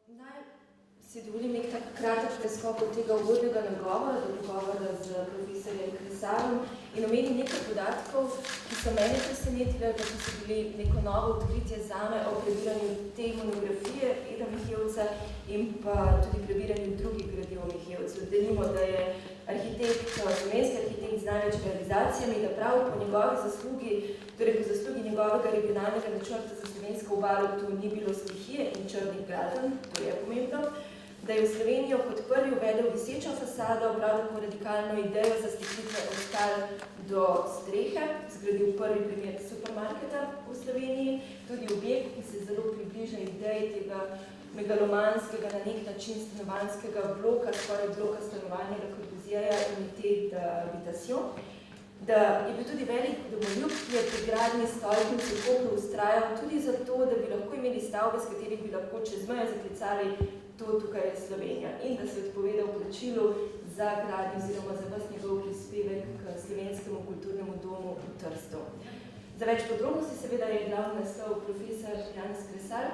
Naj si dovolim nek tak kratek preskok od tega uvodnega nagovora do pogovora z profesorjem Kresarom in omenim nekaj podatkov, ki so mene presenetile, da so bili neko novo odkritje zame o prebiranju te monografije Eda Mihevca in pa tudi prebiranju drugih gradiv o Mihevcu. Denimo, da je arhitekt, slovenski arhitekt z največ realizacijami, da prav po njegovi zaslugi, torej po zaslugi njegovega regionalnega načrta za slovensko obalo tu ni bilo stihije in črnih gradenj, to je pomembno, da je v Slovenijo kot prvi uvedel visečo fasado, prav tako radikalno idejo za stekitve od tal do strehe, zgradil prvi primer supermarketa v Sloveniji, tudi objekt, ki se zelo približa ideji tega megalomanskega, na nek način stanovanskega bloka, skoraj bloka stanovanjega Corbusierja Unité d'Habitation, da je bil tudi velik domoljub, ki je pri gradnji stolpnice Kopru ustrajal tudi zato, da bi lahko imeli stavbe, s katerih bi lahko čez mejo zaklicali to tukaj je Slovenija in da se je odpovedal plačilu za gradnjo oziroma za ves njegov prispevek k slovenskemu kulturnemu domu v Trstu. Za več podrobnosti seveda je glavni naslov profesor Janez Kresar.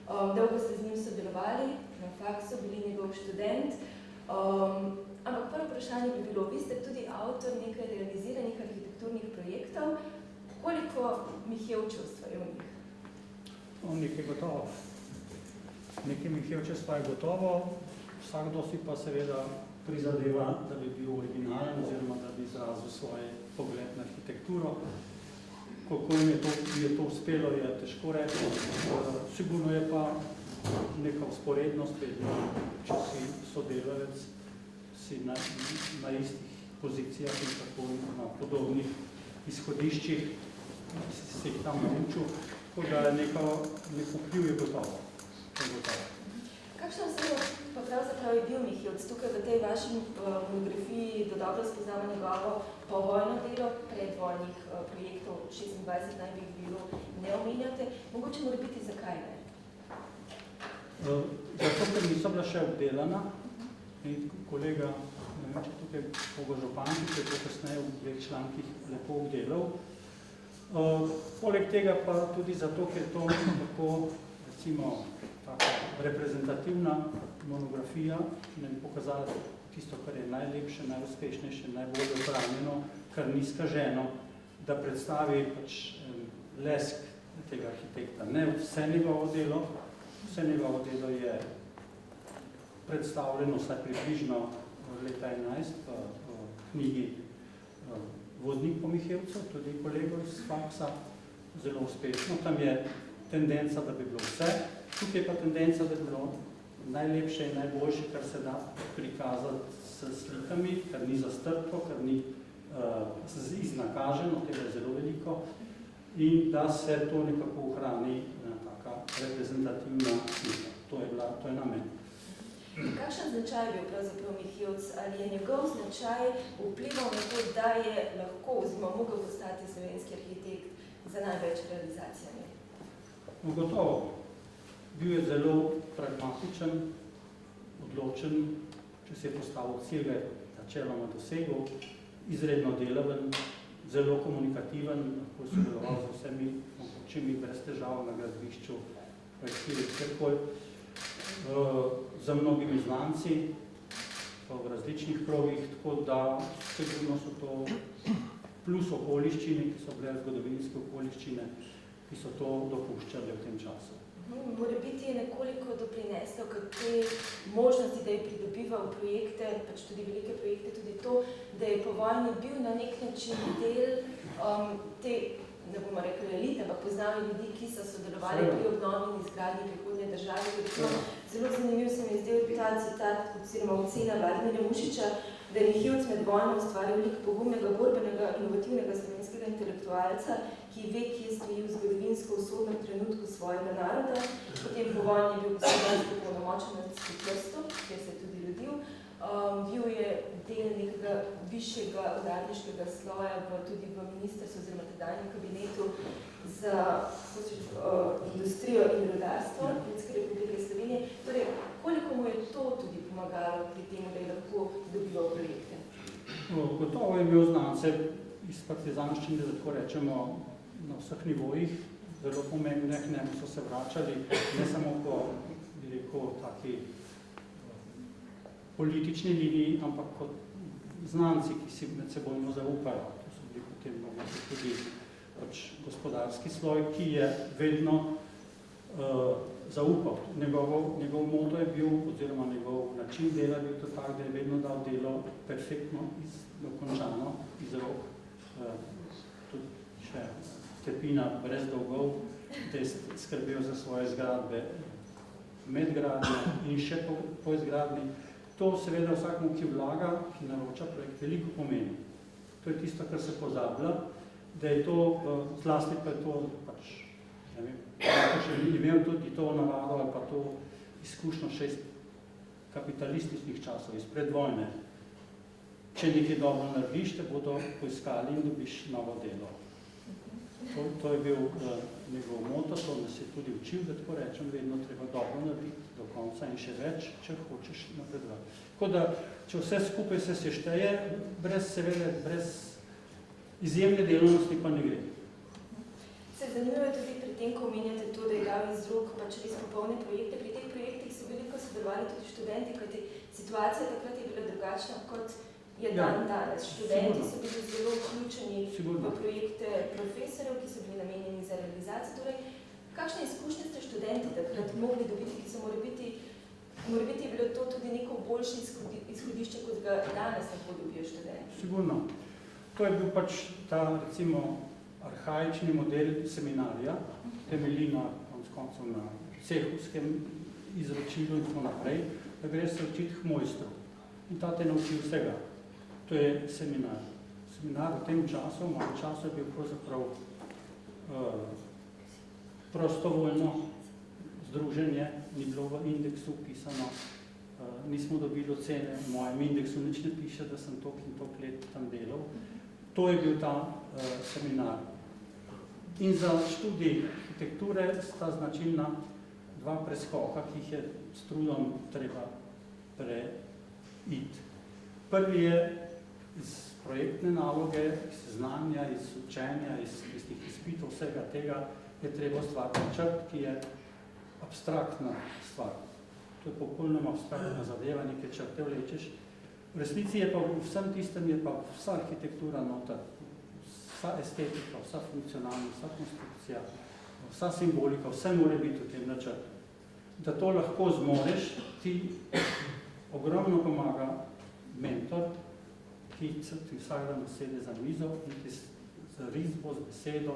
Dolgo ste z njim sodelovali, na faksu bili njegov študent. Ampak prvo vprašanje bi bilo, vi ste tudi avtor nekaj realiziranih arhitekturnih projektov. Koliko Mihevčevstva je v njih? Nekaj gotovo. Nekaj Mihevčevstva je gotovo, vsakdo si pa seveda prizadeva, da bi bil originalen oziroma da bi izrazil svoj pogled na arhitekturo. Koliko jim je to uspelo, je težko reči. Sigurno je pa neka vzporednost, vedno, če si sodelavec, si na istih pozicijah in tako na podobnih izhodiščih, si jih tam naučil, tako da neko vpliv je gotovo. Kakšno se pa pravzaprav je bil Mihevc? Tukaj v tej vaši monografiji do dobro spoznamo njegovo povojno delo, predvojnih projektov 26 naj bi jih bilo, ne omenjate. Mogoče mora biti zakaj ne? Zato, ker niso bila še obdelana in kolega, ne vem, če tukaj Bogo Župančič, je to kasneje v dveh člankih lepo obdelal. Poleg tega pa tudi zato, ker to tako, recimo, taka reprezentativna monografija, ki nam je pokazala tisto, kar je najlepše, najuspešnejše, najbolj ohranjeno, kar ni skaženo, da predstavi pač lesk tega arhitekta. Ne vse njegovo delo je predstavljeno vsaj približno leta 11 v knjigi Vodnik po Mihevcu, tudi kolegov iz faksa, zelo uspešno. Tam je tendenca, da bi bilo vse, tukaj je pa tendenca, da bi bilo najlepše in najboljše, kar se da prikazati s slikami, kar ni zastrto, kar ni iznakaženo, tega je zelo veliko, in da se to nekako ohrani taka reprezentativna slika. To je namen. Kakšen značaj je bil pravzaprav Mihevc? Ali je njegov značaj vplival na to, da je lahko oziroma mogel postati slovenski arhitekt za največ realizacijami? Gotovo. Bil je zelo pragmatičen, odločen, če se je postavil cilj, načeloma dosegel, izredno delaven, zelo komunikativen, lahko sodeloval z vsemi mogočimi brez težav na gradbišču, projektili kjerkoli, za mnogimi znanci v različnih krogih, tako da sigurno so to plus okoliščine, ki so bile zgodovinske okoliščine, ki so to dopuščali v tem času. Mora biti je nekoliko doprineslo k te možnosti, da je pridobival projekte, pač tudi velike projekte, tudi to, da je po vojni bil na nek način del te, ne bomo rekli elite, ampak poznali ljudi, ki so sodelovali pri obnovi in izgradnji prihodnje države. Zelo zanimiv se mi je zdel ta citat, oziroma ocena Vladimirja Mušiča, da je Mihevc med vojno ustvaril lik pogumnega, borbenega, inovativnega slovenskega intelektualca, ki ve, kje stoji v zgodovinsko usodnem trenutku svojega naroda. Potem po vojni je bil gospodarsko polnomočenec v Trstu, kjer se je tudi rodil. Bil je del nekega višjega uradniškega sloja tudi v ministrstvu oziroma tedajnem kabinetu za industrijo in rudarstvo Ljudske republike Slovenije. Torej, koliko mu je to tudi pomagalo pri tem, da je lahko dobival projekte? Gotovo je imel znance iz partizanščine, da tako rečemo, na vseh nivojih, zelo pomembne, k njemu so se vračali, ne samo po, bi rekel, taki politični liniji, ampak kot znanci, ki si med sebojno zaupajo. To so bili potem tudi pač gospodarski sloj, ki je vedno zaupal. Njegov moto je bil, oziroma njegov način dela je bil to tak, da je vedno dal delo perfektno dokončano iz rok. Tudi še Stepina brez dolgov, da je skrbel za svoje zgradbe med gradnjo in še po izgradnji. To seveda vsakmu, ki vlaga, ki naroča projekt, veliko pomeni. To je tisto, kar se pozablja, da je to, zlasti pa je to pač, ne vem, še imel tudi to navado ali pa to izkušnjo še iz kapitalističnih časov, iz predvojne. Če nekaj dobro narediš, te bodo poiskali in dobiš novo delo. To je bil njegov moto, to nas je tudi učil, da tako rečem, vedno treba dobro narediti do konca in še več, če hočeš napredovati. Tako da, če vse skupaj se sešteje, brez izjemne delovnosti pa ne gre. Se zanimivo tudi pri tem, ko omenjate to, da je dal iz rok pač res popolne projekte. Pri teh projektih so veliko sodelovali tudi študenti, kajti situacija takrat je bila drugačna kot je dan danes. Študenti so bili zelo vključeni v projekte profesorjev, ki so bili namenjeni za realizacijo. Torej, kakšne izkušnje ste študenti takrat mogli dobiti, ki so morebiti je bilo to tudi neko boljše izhodišče, kot ga danes lahko dobijo študenti? Sigurno. To je bil pač ta, recimo, arhaični model seminarija, temelji na koncu na cehovskem izročilu in tako naprej, da greš se učiti k mojstru. In ta te nauči vsega. To je seminar. Seminar v tem času, malo času je bil pravzaprav prostovoljno združenje, ni bilo v indeksu pisano, nismo dobili ocene, v mojem indeksu nič ne piše, da sem toliko in toliko let tam delal. To je bil ta seminar. In za študij arhitekture sta značilna dva preskoka, ki jih je s trudom treba preiti. Prvi je iz projektne naloge, iz znanja, iz učenja, iz tistih izpitov, vsega tega je treba ustvariti načrt, ki je abstraktna stvar. To je popolnoma abstraktna zadeva, nekaj črte vlečeš. V resnici je pa v vsem tistem je pa vsa arhitektura noter, vsa estetika, vsa funkcionalnost, vsa konstrukcija, vsa simbolika, vse mora biti v tem načrtu. Da to lahko zmoreš, ti ogromno pomaga mentor, ki ti vsak dan sede za mizo in ti z risbo, z besedo,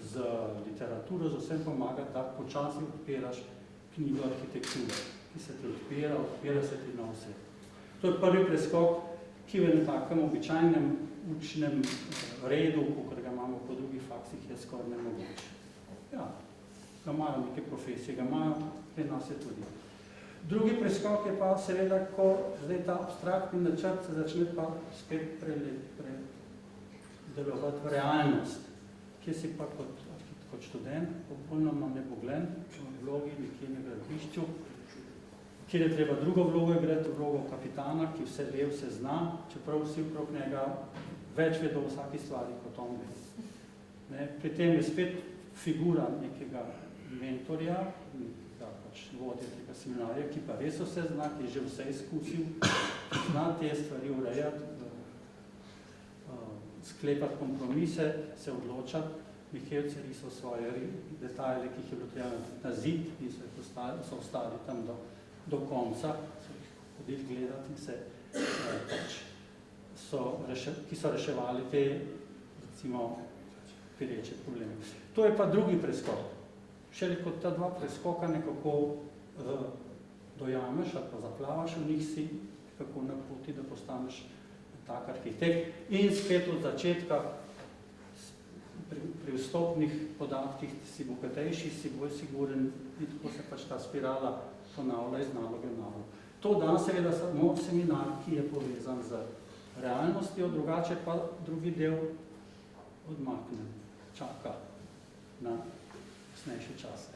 z literaturo, z vsem pomaga, da počasi odpiraš knjigo arhitekture, ki se ti odpira se ti na vse. To je prvi preskok, ki v takem običajnem učnem redu, kot ga imamo po drugih faksih, je skoraj nemogoče. Ja, ga imajo neke profesije, ga imajo, pri nas je tudi. Drugi preskok je pa seveda, ko zdaj ta abstraktni načrt se začne pa spet delovati v realnost, kjer si pa kot študent popolnoma neboglen v vlogi nekje na gradbišču, kjer je treba drugo vlogo igrati, vlogo kapitana, ki vse ve, vse zna, čeprav vsi okrog njega več vedo o vsaki stvari kot on ve. Pri tem je spet figura nekega mentorja, vodja tega seminarja, ki pa res vse zna, ki je že vse izkusil, zna te stvari urejati, sklepati kompromise, se odločati. Mihevc je risal svoje detajle, ki jih je bilo treba na zid in so ostali tam do konca, so jih hodili gledati in ki so reševali te, recimo, pereče probleme. To je pa drugi preskok. Šele kot ta dva preskoka nekako dojameš ali pa zaplavaš v njih si, kako na poti, da postaneš tak arhitekt. In spet od začetka pri vstopnih podatkih si bogatejši, si bolj siguren in tako se pač ta spirala ponavlja iz naloge v nalogo. To da seveda samo seminar, ki je povezan z realnostjo, drugače pa drugi del odmakne, čaka na kasnejše čase.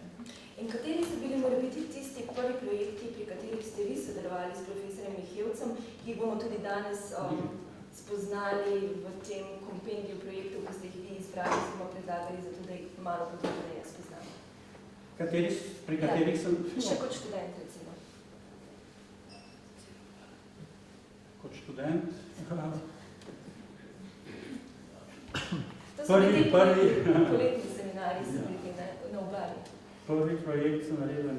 In kateri so bili morebiti tisti prvi projekti, pri katerih ste vi sodelovali s profesorjem Mihevcem, ki bomo tudi danes spoznali v tem kompendiju projektov, ki ste jih vi izbrali, smo predlagali, zato da jih malo podrobneje spoznamo? pri katerih sem... Še kot študent, recimo. Kot študent? To so bili poletni seminarji, so bili na Obali. Prvi projekt sem naredil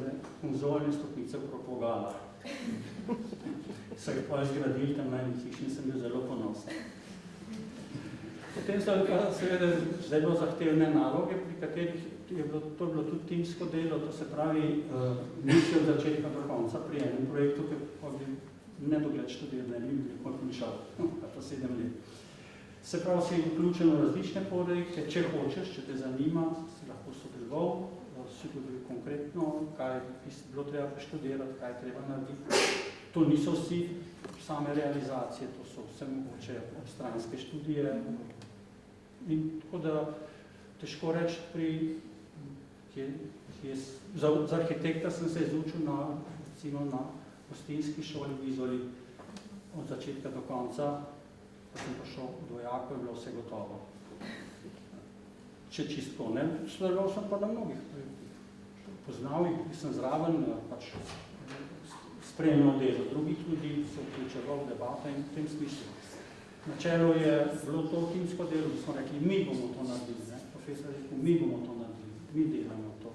konzolne stopnice v Propogala. So jih pa zgradili tam na eni hiši in sem bil zelo ponosen. Potem so pa seveda zelo zahtevne naloge, pri katerih to je bilo tudi timsko delo, to se pravi, nisi od začetka do konca pri enem projektu, ki pa bi nedogled študiral, ne bi končal, pa 7 let. Se pravi, si vključen v različne projekte, če hočeš, če te zanima, si lahko sodeloval, si tudi konkretno, kaj bi bilo treba preštudirati, kaj treba narediti. To niso vsi same realizacije, to so vse mogoče obstranske študije. In tako da težko reči, za arhitekta sem se izučil na gostinski šoli v Izoli od začetka do konca, pa sem prišel do vojaka, je bilo vse gotovo. Če čistko, ne? Sodeloval sem pa na mnogih projektih. Poznal jih, sem zraven, pač spremljal delo drugih ljudi, se vključeval v debate in v tem smislu. Na čelu je bilo to timsko delo, da smo rekli, mi bomo to naredili, ne? Profesor je rekel, mi bomo to naredili, mi delamo to.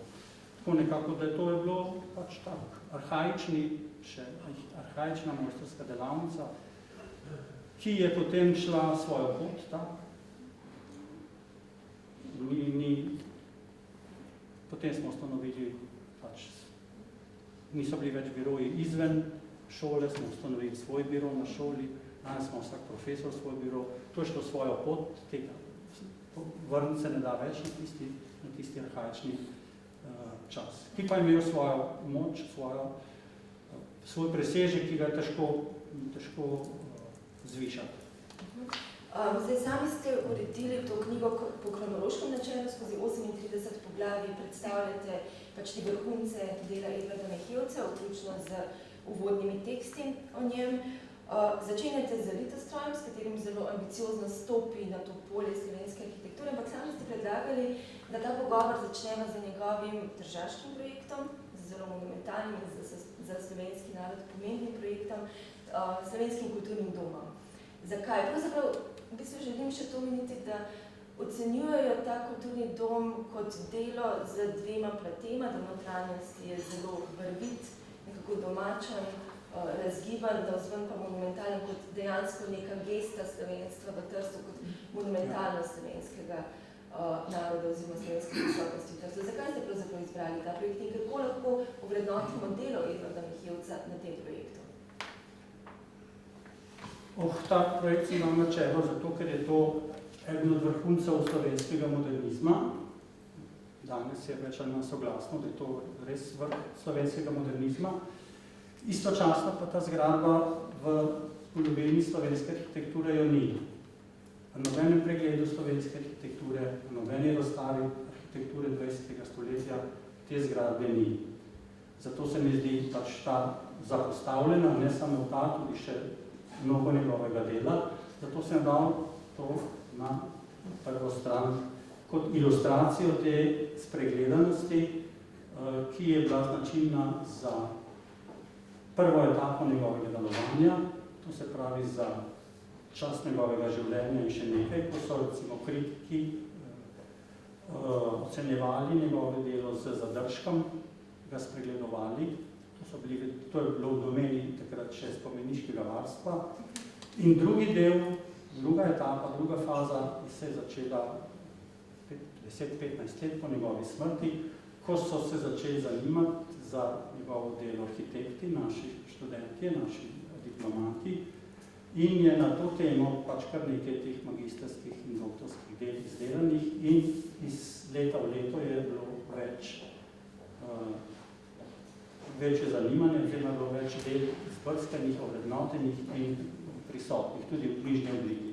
Tako nekako, da to je bilo pač tak arhaična mojstrska delavnica, ki je potem šla svojo pot, tak. Potem smo ustanovili, pač niso bili več biroji izven šole, smo ustanovili svoj biro na šoli, danes smo vsak profesor svoj biro, to je šlo svojo pot, tega vrniti se ne da več na tisti arhaični čas. Ki pa je imel svojo moč, svoj presežek, ki ga je težko zvišati. Zdaj, sami ste uredili to knjigo po kronološkem načelu, skozi 38 poglavij predstavljate pač ti vrhunce dela Edvarda Mihevca, vključno z uvodnimi teksti o njem. Začenjate z Litostrojem, s katerim zelo ambiciozno stopi na to polje slovenske arhitekture, ampak sami ste predlagali, da ta pogovor začnemo z njegovim tržaškim projektom, z zelo monumentalnim in za slovenski narod pomembnim projektom, Slovenskim kulturnim domom. Zakaj? Pravzaprav v bistvu želim še to omeniti, da ocenjujejo ta kulturni dom kot delo z dvema platema, da notranjost je zelo barvit, nekako domačen, razgiban, da vzven pa monumentalen kot dejansko neka gesta slovenstva v Trstu, kot monumentalnost slovenskega naroda oziroma slovenske prisotnosti v Trstu. Zakaj ste pravzaprav izbrali ta projekt in kako lahko ovrednotimo delo Edvarda Mihevca na tem projektu? Ta projekt si imam na čelu, zato ker je to eden od vrhuncev slovenskega modernizma. Danes je več ali manj soglasno, da je to res vrh slovenskega modernizma. Istočasno pa ta zgradba v zgodovini slovenske arhitekture jo ni. V nobenem pregledu slovenske arhitekture, v nobeni razstavi arhitekture 20. stoletja te zgradbe ni. Zato se mi zdi pač ta zapostavljena, ne samo ta, tudi še mnogo njegovega dela, zato sem dal to na prvo stran kot ilustracijo te spregledanosti, ki je bila značilna za prvo etapo njegovega delovanja, to se pravi za čas njegovega življenja in še nekaj, ko so recimo kritiki ocenjevali njegovo delo z zadržkom, ga spregledovali. To je bilo v domeni takrat še spomeniškega varstva. In drugi del, druga etapa, druga faza se je začela 10-15 let po njegovi smrti, ko so se začeli zanimati za njegovo delo arhitekti, naši študentje, naši diplomati in je na to temo pač kar nekaj teh magistrskih in doktorskih del izdelanih in iz leta v leto je bilo večje zanimanje, oziroma bilo več del izbrskanih, ovrednotenih in prisotnih, tudi v knjižni obliki.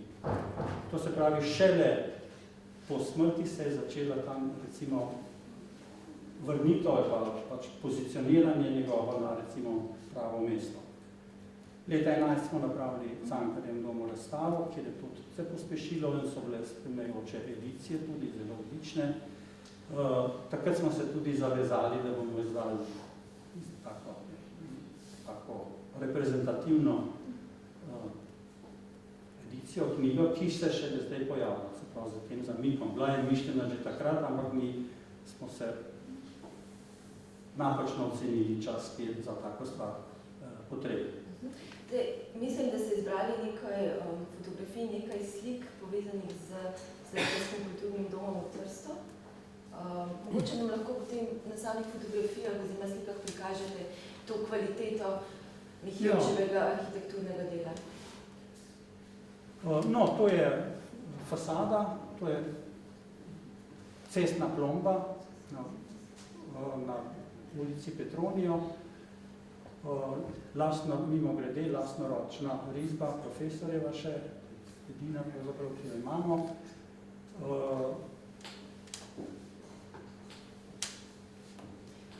To se pravi, šele po smrti se je začela tam, recimo, vrnitev ali pač pozicioniranje njegovo na, recimo, pravo mesto. Leta 11 smo napravili v Cankarjevem domu razstavo, kjer je to se pospešilo in so bile spremljajoče edicije, tudi zelo odlične. Takrat smo se tudi zavezali, da bomo izdali tako reprezentativno edicijo knjigo, ki se še zdaj pojavlja, se pravi za tem zamikom. Bila je mišljena že takrat, ampak mi smo se napačno ocenili čas, ki je za tako stvar potreben. Mislim, da ste izbrali nekaj fotografij, nekaj slik povezanih z Slovenskim kulturnim domom v Trstu. Mogoče nam lahko potem na samih fotografijah oziroma slikah prikažete to kvaliteto Mihevčevega arhitekturnega dela. No, to je fasada, to je cestna plomba na ulici Petronijo, mimogrede, lastnoročna risba, profesorjeva še, edina pravzaprav, ki jo imamo.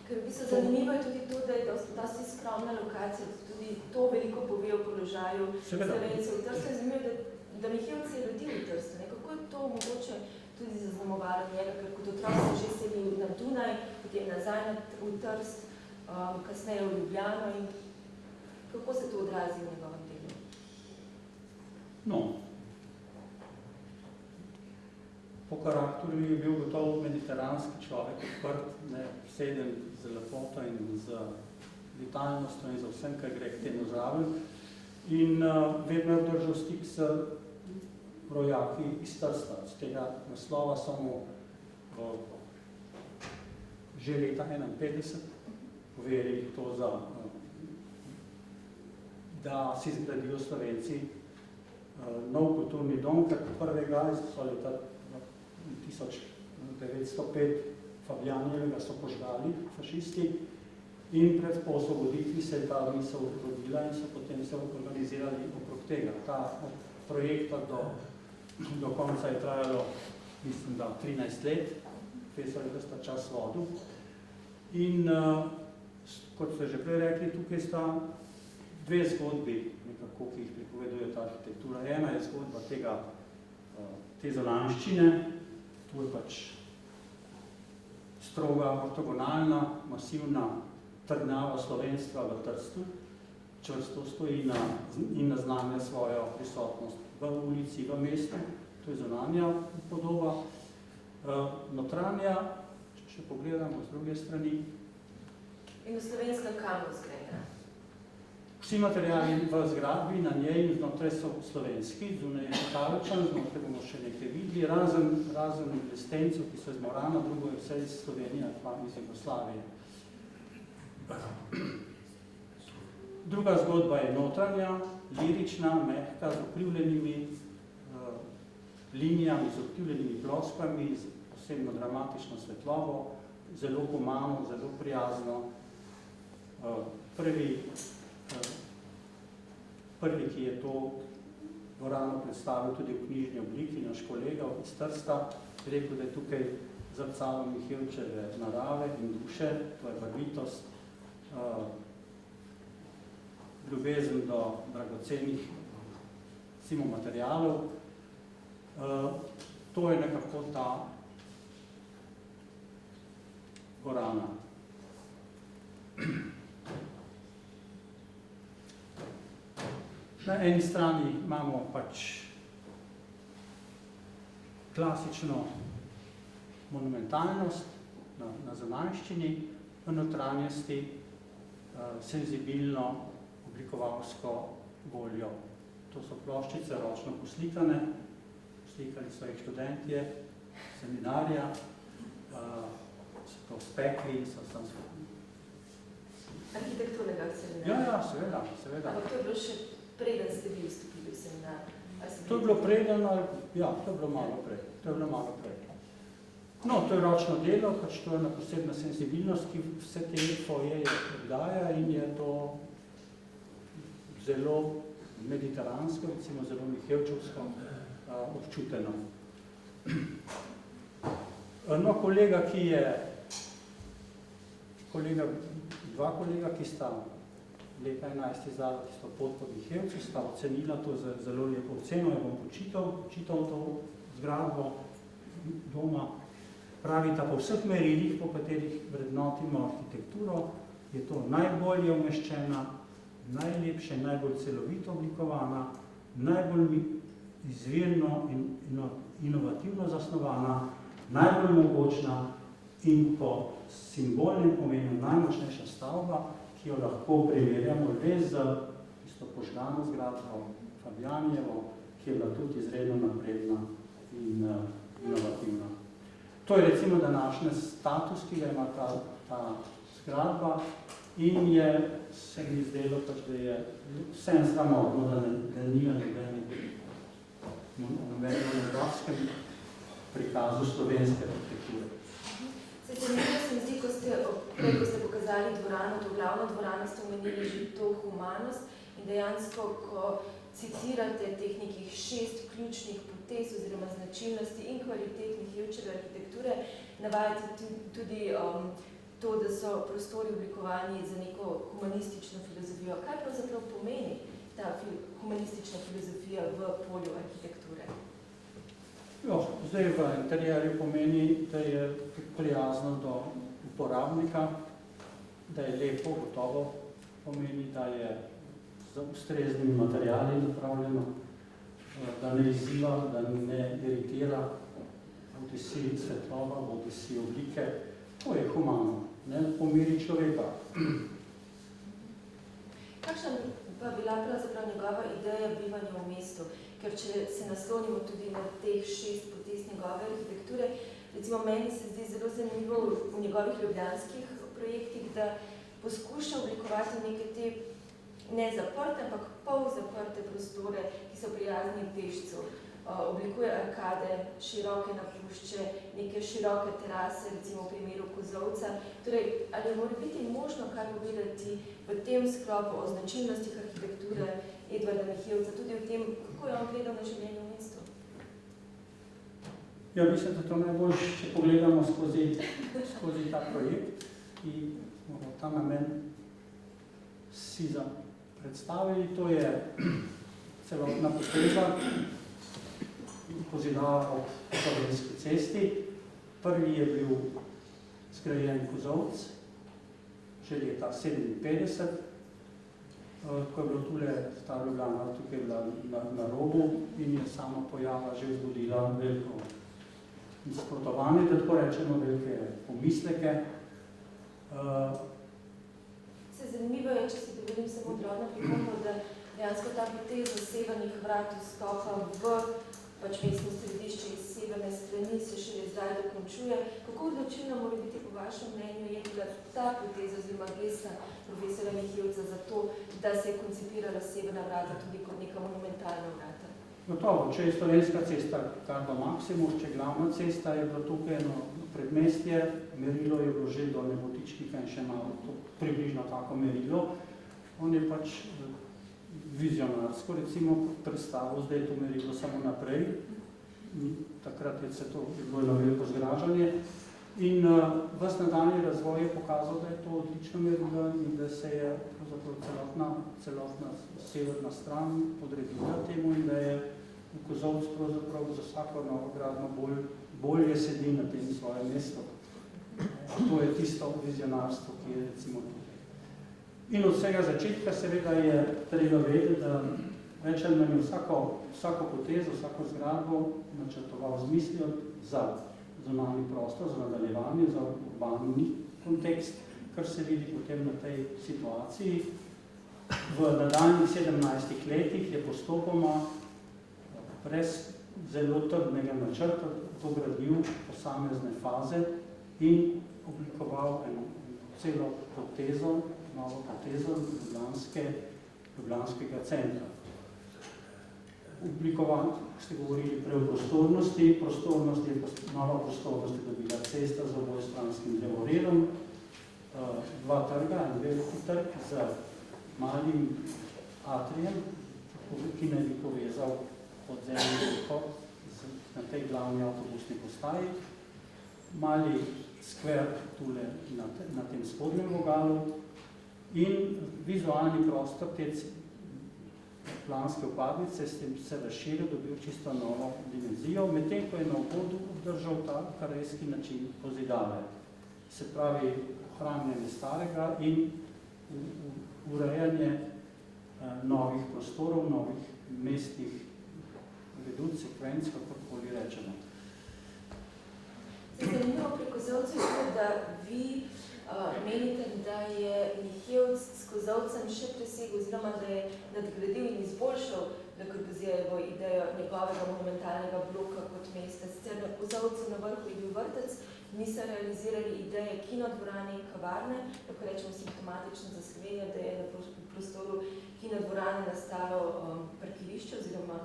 Ker v bistvu zanimivo je tudi to, da je dosti skromna lokacija, tudi to veliko pove o položaju Slovencev v Trstu. Zanimivo je, da Mihevc je rodil v Trstu. Kako je to mogoče tudi zaznamovalo njega, ker kot otrok se že selil na Dunaj, potem nazaj v Trst, kasneje v Ljubljano in kako se to odrazi v njegovem delu? No, po karakterju je bil gotovo mediteranski človek, odprt, vseden z lepoto in z vitalnostjo in za vsem, kar gre k temu zraven. In vedno je držal stik s rojaki iz Trsta. Z tega naslova so mu že leta 1951 poverili to, da si zgradijo Slovenci nov kulturni dom, ker prvega so leta 1905 Fabjanjevega so požgali fašisti in pred osvoboditvi se je ta misel rodila in so potem se organizirali okrog tega. Ta projekta do konca je trajalo, mislim, da 13 let, profesor je sta čas vodil. In kot ste že prej rekli, tukaj sta dve zgodbi, nekako, ki jih pripoveduje ta arhitektura. Ena je zgodba te zolanščine, to je pač stroga, ortogonalna, masivna trdnjava slovenstva v Trstu, čvrsto stoji in naznanja svojo prisotnost v ulici, v mestu, to je zunanja podoba. Notranja, če še pogledamo z druge strani. In v slovenskem kamnu zgrajena? Vsi materiali v zgradbi na njej znotraj so slovenski, zunaj je Štaročan, znotraj bomo še nekaj videli, razen lestencev, ki so iz Morana, drugo je vse iz Slovenije, pa iz Jugoslavije. Druga zgodba je notranja, lirična, mehka, z ukrivljenimi linijami, z ukrivljenimi ploskvami, z posebno dramatično svetlobo, zelo humano, zelo prijazno. Prvi, ki je to dvorano predstavil tudi v knjižni obliki, naš kolega iz Trsta, rekel, da je tukaj zrcalo Mihevčeve narave in duše, to je barvitost, ljubezen do dragocenih materialov. To je nekako ta dvorana. Na eni strani imamo pač klasično monumentalnost na zanajščini, v notranjosti senzibilno oblikovalsko voljo. To so ploščice ročno poslikane, slikali so jih študentje seminarja, so to spekli, so sem arhitekturnega seminarja? Ja, seveda. Ampak to je bilo še preden ste bili vstopili v seminar? To je bilo preden, ja, to je bilo malo prej. No, to je ročno delo, pač to je ena posebna senzibilnost, ki vse te foje obdaja in je to zelo mediteransko, recimo zelo mihevčevsko občuteno. No, dva kolega, ki sta leta 11 izdala tisto pot po Mihevcu, sta ocenila to zelo lepo oceno, jo bom počital to zgradbo doma. pravita po vseh merilih, po katerih vrednotimo arhitekturo, je to najbolje umeščena, najlepše, najbolj celovito oblikovana, najbolj izvirno in inovativno zasnovana, najbolj mogočna in po simbolnem pomenu najmočnejša stavba, ki jo lahko primerjamo le z isto požgano zgradbo Fabjanijevo, ki je bila tudi izredno napredna in inovativna. To je recimo današnji status, ki ga ima ta zgradba in se mi zdelo, da je vsem sramotno, da ni nobenem monografskem prikazu slovenske arhitekture. Zanimivo se mi zdi, ko ste pokazali dvorano, to glavno dvorano, ste omenili že to humanost in dejansko, ko citirate teh nekih 6 ključnih potez oziroma značilnosti in kvalitet Mihevčeve arhitekture, navajate tudi to, da so prostori oblikovani za neko humanistično filozofijo. Kaj pravzaprav pomeni ta humanistična filozofija v polju arhitekture? Zdaj v interjerju pomeni, da je prijazno do uporabnika, da je lepo, gotovo pomeni, da je z ustreznimi materiali napravljeno, da ne izziva, da ne iritira, bodi si svetlova, bodi si oblike. To je humano, ne pomiri človeka. Kakšna pa bila pravzaprav njegova ideja bivanja v mestu? Ker če se naslonimo tudi na teh 6 potez njegove arhitekture, recimo meni se zdi zelo zanimivo v njegovih ljubljanskih projektih, da poskuša oblikovati neke te ne zaprte, ampak polzaprte prostore, ki so prijazni pešcu. Oblikuje arkade, široke napušče, neke široke terase, recimo v primeru Kozolca. Torej, ali mora biti možno kaj povedati v tem sklopu o značilnostih arhitekture Edvarda Mihevca, tudi o tem, kako je on gledal na življenje v mestu? Ja, mislim, da to najbolj, če pogledamo skozi ta projekt in ta namen si predstavili, to je celotna poteza, pozidava ob Slovenski cesti. Prvi je bil zgrajen Kozolc, že leta 1957, ko je bilo tule ta Ljubljana, tukaj bila na robu in je sama pojava že vzbudila veliko nasprotovanje, da tako rečemo, velike pomisleke. Zanimivo je, če si dovolim samo drobno pripombo, da dejansko ta poteza severnih vrat vstopa v mestno središče iz severne strani se šele zdaj dokončuje. Kako odločilna mora biti po vašem mnenju je bila ta poteza oziroma gesta profesora Mihevca za to, da se je koncipirala severna vrata tudi kot neka monumentalna vrata? Gotovo, če je Slovenska cesta kar do Maksimus, če glavna cesta je bilo tukaj eno predmestje, merilo je bilo že do Nebotičnika in še malo približno tako merilo. On je pač vizionarsko, recimo, predstavil, zdaj je to merilo samo naprej. Takrat je se to bilo eno veliko zgražanje. In ves nadaljnji razvoj je pokazal, da je to odlično merilo in da se je celotna severna stran podredila temu in da je v Kozolcu pravzaprav za vsako novo gradno bolje sedi na tem svojem mestu. To je tisto vizionarstvo, ki je recimo tukaj. In od vsega začetka seveda je treba vedeti, da več ali manj vsako potezo, vsako zgradbo načrtoval z mislijo za zunanji prostor, za nadaljevanje, za urbani kontekst, kar se vidi potem na tej situaciji. V nadaljnjih 17 letih je postopoma brez zelo trdnega načrta dogradil posamezne faze in oblikoval eno celo potezo, novo potezo Ljubljanskega centra. Oblikovan, ste govorili prej o prostornosti, nova prostornost je dobila cesta z obojestranskim drevoredom, 2 trga, en veliki trg z malim atrijem, ki naj bi povezal podzemni prehod na tej glavni avtobusni postaji, mali skver tule na tem spodnjem vogalu in vizualni prostor te flanske vpadnice, s tem se razširil, dobil čisto novo dimenzijo, medtem ko je na obodu obdržal ta karejski način pozidave. Se pravi, ohranjanje starega in urejanje novih prostorov, novih mestnih redut, sekvenc, kakorkoli rečemo. Zanimivo pri kozolcu je, da vi menite, da je Mihevc s kozolcem še presegel, oziroma da je nadgradil in izboljšal Le Corbusierjevo idejo njegovega monumentalnega bloka kot mesta. Sicer na kozolcu na vrhu je bil vrtec, niso realizirali ideje kinodvorane in kavarne, tako rečemo simptomatično za Slovenijo, da je na prostoru kinodvorane nastalo parkirišče oziroma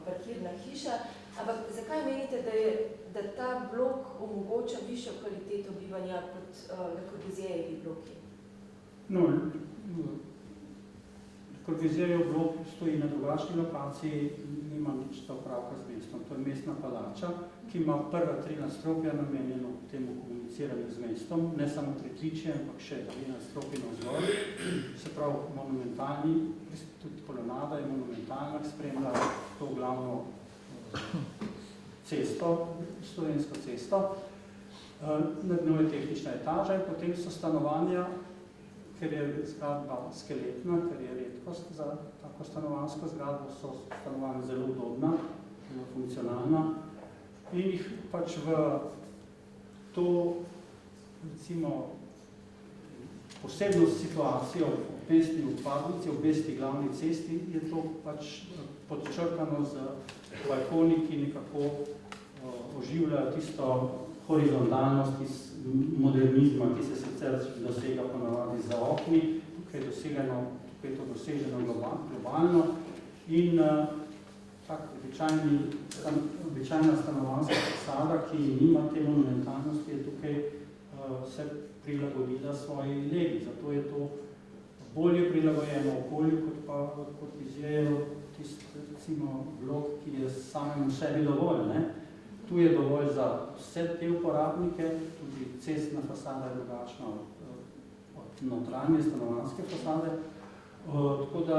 parkirna hiša. Ampak zakaj menite, da ta blok omogoča višjo kvaliteto bivanja kot Le Corbusierjevi bloki? No, Le Corbusierjev blok stoji na drugačni lokaciji, nima nič ta opravka z mestom. To je mestna palača, ki ima prva 3 nadstropja namenjeno temu komuniciranju z mestom, ne samo pritličje, ampak še 2 nadstropje navzgor. Se pravi, monumentalni, tudi kolonada je monumentalna, spremlja to glavno cesto, slovensko cesto. Nad njo je tehnična etaža in potem so stanovanja, ker je zgradba skeletna, ker je redkost za tako stanovanjsko zgradbo, so stanovanja zelo udobna, zelo funkcionalna in jih pač v to, recimo, posebno situacijo v mestni vpadnici, v mestni glavni cesti, je to pač podčrpano z balkoni, ki nekako oživljajo tisto horizontalnost iz modernizma, ki se sicer dosega ponavadi za okni, tukaj je to doseženo globalno in tak običajna stanovanjska fasada, ki nima te monumentalnosti, je tukaj se prilagodila svoji legi, zato je to bolje prilagojeno okolju, kot pa Corbusierjev tisti, recimo, blok, ki je samemu sebi dovolj, ne? Tu je dovolj za vse te uporabnike, tudi cestna fasada je drugačna od notranje stanovanjske fasade, tako da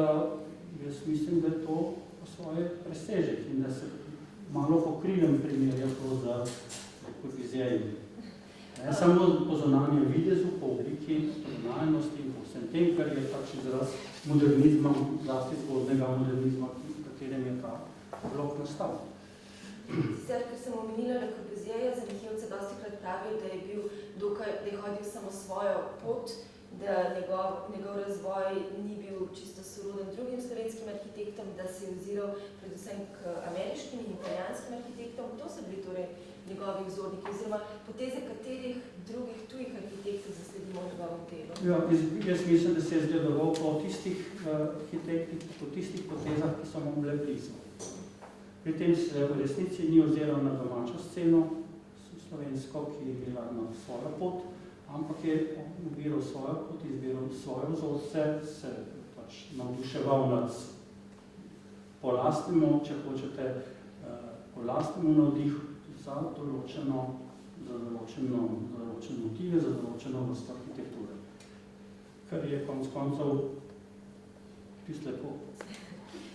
jaz mislim, da je to po svoje presežek in da se malo pokrilem primerja to za Corbusierjevi. Ne samo po zunanjem videzu, po obliki, tonalnosti in po vsem tem, kar je pač izraz modernizma, zlasti zgodnega modernizma, v katerem je ta blok nastal. Sicer, ker sem omenila Le Corbusierja, za Mihevce dostikrat pravijo, da je hodil samo svojo pot, da njegov razvoj ni bil čisto soroden drugim slovenskim arhitektom, da se je oziral predvsem k ameriškim in italijanskim arhitektom. Kdo so bili torej njegovi vzorniki, oziroma poteze katerih drugih tujih arhitektov zasledimo v njegovem delu? Ja, jaz mislim, da se je zgledoval po tistih arhitektih, po tistih potezah, ki so mu bile blizu. Pri tem se v resnici ni oziral na domačo sceno slovensko, ki je imela na svojo pot, ampak je ubiral svojo pot, izbiral svoje vzorce, se pač navduševal nad po lastnemu, če hočete, po lastnemu navdihu za določene motive, za določeno vrsto arhitekture. Kar je konec koncev tisto lepo.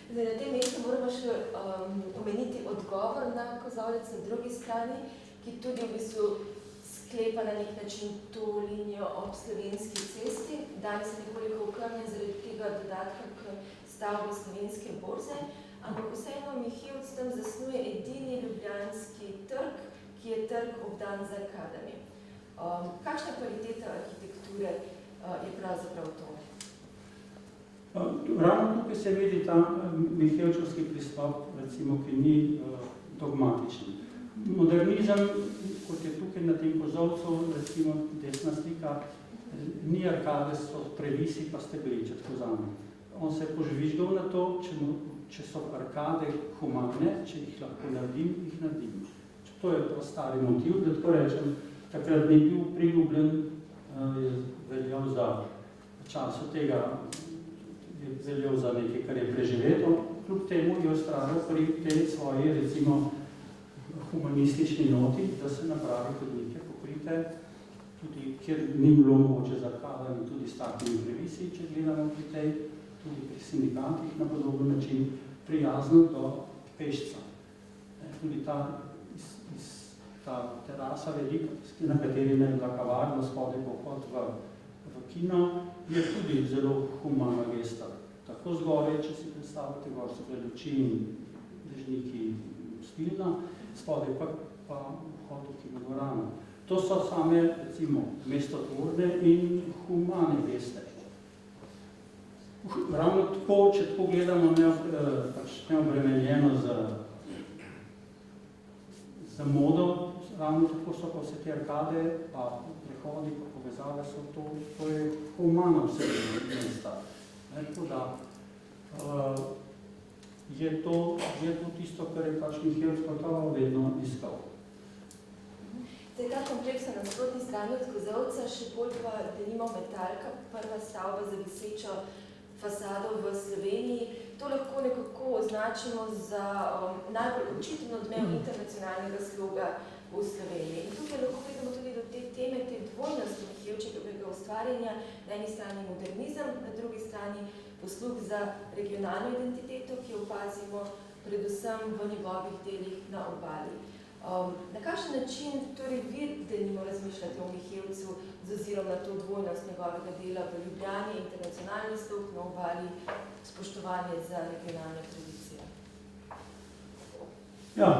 Zdaj, na tem mestu moramo še omeniti odgovor na kozolec na drugi strani, ki tudi v bistvu sklepa na nek način to linijo ob slovenski cesti. Danes je nekoliko okrnjen zaradi tega dodatka k stavbi slovenske borze, ampak vseeno Mihevc tam zasnuje edini ljubljanski trg, ki je trg obdan z arkadami. Kakšna kvaliteta arhitekture je pravzaprav to? Ravno tukaj se vidi ta mihevčevski pristop, recimo, ki ni dogmatičen. Modernizem, kot je tukaj na tem kozolcu, recimo desna slika, ni arkade, so previsi pa stebričet kozame. On se je požvižgal na to, če so arkade humane, če jih lahko naredim, jih naredim. To je pa stari motiv, da tako rečem, takrat ni bil priljubljen, je veljal za času tega, je veljal za nekaj, kar je preživeto, kljub temu je ustrajal pri tej svoji, recimo, humanistični noti, da se napravi hodnike pokrite, tudi kjer ni bilo mogoče z arkadami, tudi s takimi previsi, če gledamo pri tej tudi pri sindikatih na podoben način prijazno do pešca. Tudi ta terasa velika, na kateri ne je bila kavarna, spodaj pohod v kino, je tudi zelo humana gesta. Tako zgoraj, če si predstavljate, gor so bile luči in dežniki stilna, spodaj pa vhod v kinodvorano. To so same, recimo, mestotvorne in humane geste. Ravno tako, če tako gledamo, neobremenjeno za modo, ravno tako so pa vse te arkade, pa prehodi, pa povezave so to je humana vsebina mesta. Tako da je to tisto, kar je pač Mihelc gotovo vedno iskal. Zdaj, ta kompleks na nasprotni strani od Kozolca, še bolj pa denimo Metalka, prva stavba za visečo fasado v Sloveniji. To lahko nekako označimo za najbolj očitno odmev internacionalnega sloga v Sloveniji. In tukaj lahko vidimo tudi do te teme, te dvojnosti Mihelčevega ustvarjanja, na eni strani modernizem, na drugi strani posluh za regionalno identiteto, ki jo opazimo predvsem v njegovih delih na obali. Na kakšen način torej vi denimo razmišljate o Mihelcu z ozirom na to dvojnost njegovega dela v Ljubljani, internacionalni slog na obali, spoštovanje za regionalne tradicije? Ja,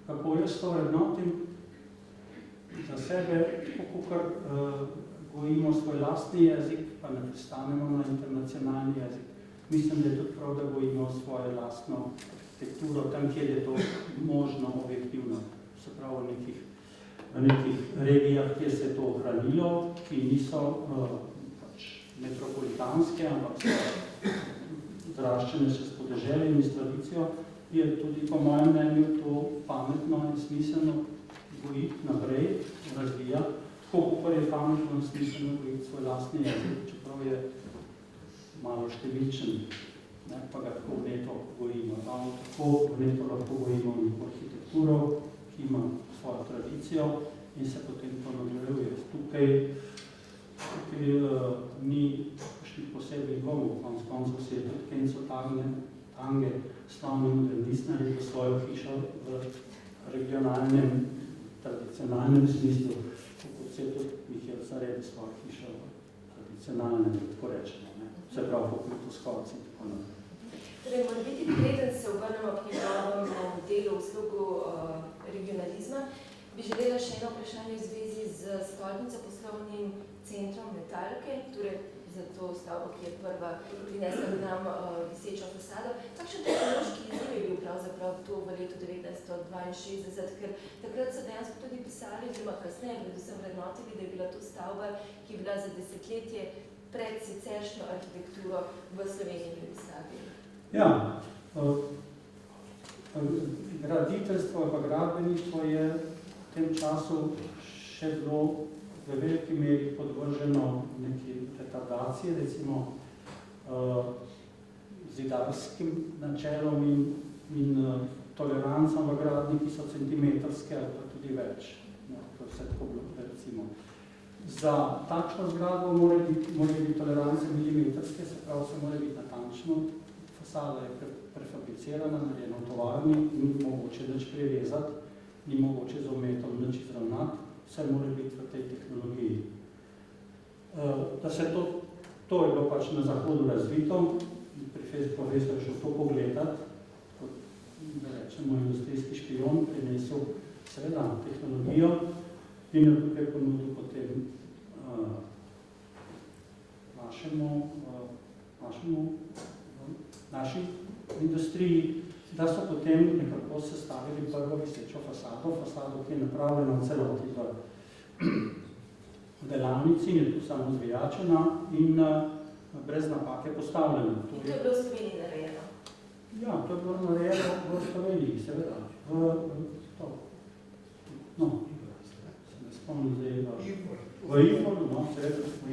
kako jaz to vrednotim za sebe, tako kakor gojimo svoj lastni jezik, pa ne pristanemo na internacionalni jezik. Mislim, da je tudi prav, da gojimo svojo lastno arhitekturo, tam, kjer je to možno objektivno. Se pravi, v nekih regijah, kjer se je to ohranilo, ki niso metropolitanske, ampak so zraščene še s podeželjem in s tradicijo, je tudi po mojem mnenju to pametno in smiselno gojiti naprej, razvijati, tako kot je pametno in smiselno gojiti svoj lastni jezik, čeprav je malo številčen, pa ga tako vneto gojimo. Tako vneto lahko gojimo neko arhitekturo, ki ima svojo tradicijo in se potem to nadaljuje. Tukaj ni šli posebej dvomov, konec koncev se je tudi Kenzo Tange, slavni modernist, naredil svojo hišo v regionalnem, tradicionalnem smislu, kot se je tudi Mihelc naredil svojo hišo v tradicionalnem, tako rečemo. Se pravi, po Kmetoskovci in tako naprej. Torej, mora biti preden se obrnemo k njegovem delu v slogu regionalizma, bi želela še eno vprašanje v zvezi z stolpnico poslovnim centrom Metalke, torej za to stavbo, ki je prva prinesla k nam visečo fasado. Kakšen tehnološki izziv je bil pravzaprav to v letu 1962, ker takrat so dejansko tudi pisali, oziroma kasneje, predvsem vrednotili, da je bila to stavba, ki je bila za desetletje pred siceršnjo arhitekturo v Sloveniji in Jugoslaviji. Ja, graditeljstvo in gradbeništvo je v tem času še bilo v veliki meri podvrženo neki retardaciji, recimo zidarskim načelom in tolerancam v gradni, ki so centimetrske ali pa tudi več. To je vse tako bilo, recimo. Za takšno zgradbo mora biti tolerance milimetrske, se pravi, se mora biti natančno. Fasada je prefabricirana, narejena v tovarni, ni mogoče nič prerezati, ni mogoče z ometom nič izravnati, vse mora biti v tej tehnologiji. Da se to je bilo pač na zahodu razvito, profesor šel to pogledati, kot da rečemo industrijski špion, prinesel seveda tehnologijo in jo tukaj ponudil potem naši industriji, da so potem nekako sestavili prvo visečo fasado, ki je napravljena v celoti v delavnici in je tu samo zvijačena in brez napake postavljena. In to je bilo v Sloveniji narejeno? Ja, to je bilo narejeno v Sloveniji, seveda. Se ne spomnim zdaj. V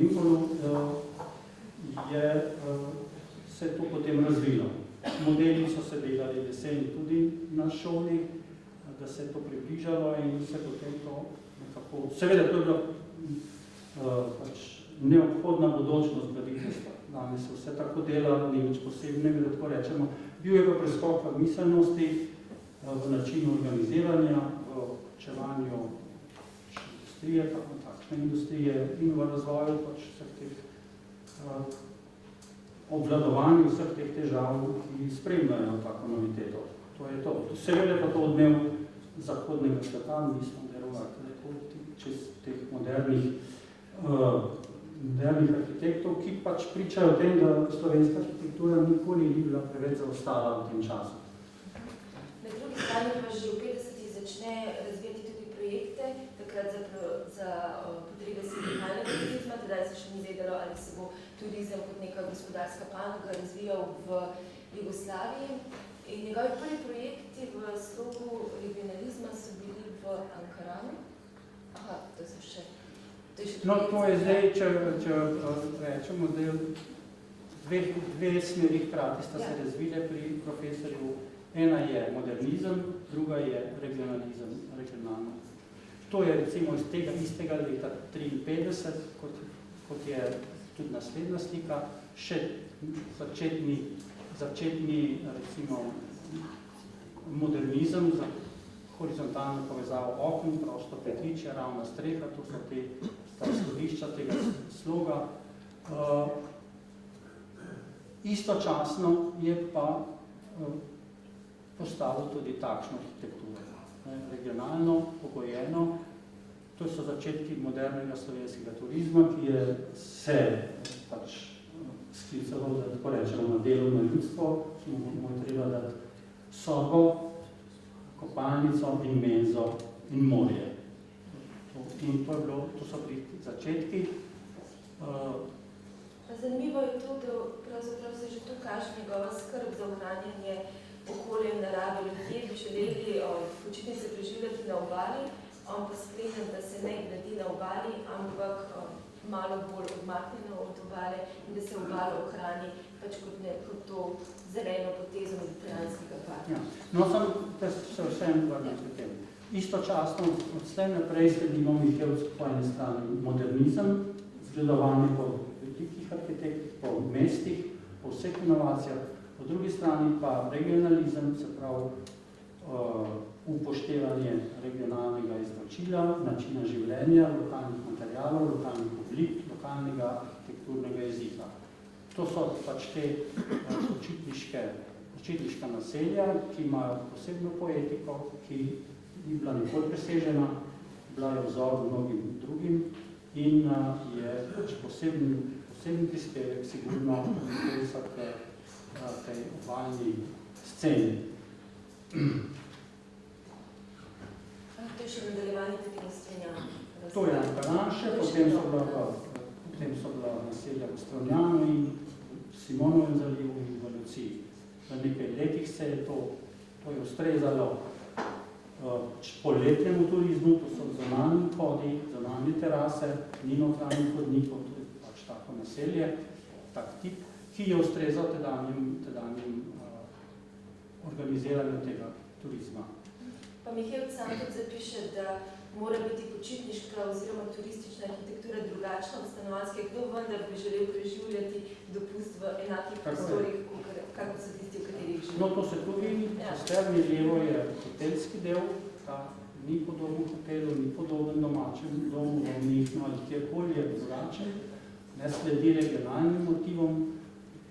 Impolu se je to potem razvilo. Modeli so se delali jeseni tudi na šoli, da se je to približalo in se potem to nekako... Seveda, to je bilo neobhodna bodočnost graditeljstva. Danes se vse tako dela, ni več posebnega, da tako rečemo. Bil je pa preskok v miselnosti, v načinu organiziranja, v učevanju industrije, takšne industrije in v razvoju pač vseh teh obvladovanju vseh teh težav, ki spremljajo tako noviteto. To je to. Seveda pa to odmev zahodnega sveta, nismo delovati čez teh modernih arhitektov, ki pač pričajo o tem, da slovenska arhitektura nikoli ni bila preveč zaostala v tem času. Na drugi strani pa že v 50-ih začne razvijati tudi projekte, takrat za potrebe sindikalnega turizma, tedaj se še ni vedelo, ali se bo turizem kot neka gospodarska panoga razvijal v Jugoslaviji. In njegovi prvi projekti v slogu regionalizma so bili v Ankaranu. Aha, to so še... No, to je zdaj, če rečemo, da dve smeri hkrati sta se razvile pri profesorju. Ena je modernizem, druga je regionalizem, regionalno. To je recimo iz tega istega leta 1953, kot je tudi naslednja slika, še začetni recimo modernizem za horizontalno povezavo okn, prosto pritličje, ravna streha, to so ta izhodišča tega sloga. Istočasno je pa postalo tudi takšno arhitekturo, regionalno, pogojeno. To so začetki modernega slovenskega turizma, ki je se pač sklicalo, da tako rečemo, na delovno ljudstvo, ki mu je treba dati sobo, kopalnico in menzo in morje. In to so bili začetki. Zanimivo je to, da pravzaprav se že tu kaže njegova skrb za ohranjanje okolja in narave. Ljudje bi želeli počitnice preživljati na obali, on pa sklenil, da se ne gradi na obali, ampak malo bolj odmaknjeno od obale in da se obalo ohrani pač kot to zeleno potezo mediteranskega parka. Ja. No, da se vsem vrnem pri tem. Istočasno od vse naprej sledimo Mihelc po eni strani modernizem, zgledovanje po velikih arhitektih, po mestih, po vseh inovacijah, po drugi strani pa regionalizem, se pravi upoštevanje regionalnega izročila, načina življenja, lokalnih materialov, lokalnih oblik, lokalnega arhitekturnega jezika. To so pač te počitniška naselja, ki imajo posebno poetiko, ki ni bila nikoli presežena, bila je vzor mnogim drugim in je pač poseben prispevek sigurno k tej obalni sceni. To je še nadaljevanje tega Strunjana. To je Ankaran še, potem so bila naselja v Strunjanu in v Simonovem zalivu in v Luciji. V nekaj letih se je to je ustrezalo poletnemu turizmu, to so zunanji vhodi, zunanje terase, ni notranjih hodnikov, to je pač tako naselje, tak tip, ki je ustrezal tedanjem organiziranju tega turizma. Pa Mihelc sam tudi zapiše, da mora biti počitniška oziroma turistična arhitektura drugačna od stanovanjske. Kdo vendar bi želel preživljati dopust v enakih prostorih, kako so tisti, v katerih živi? No, to se tu vidi. Posterni levo je hotelski del, ta ni podoben hotelu, ni podoben domačem domu, Mihno ali kjerkoli je drugačen, ne sledi regionalnim motivom,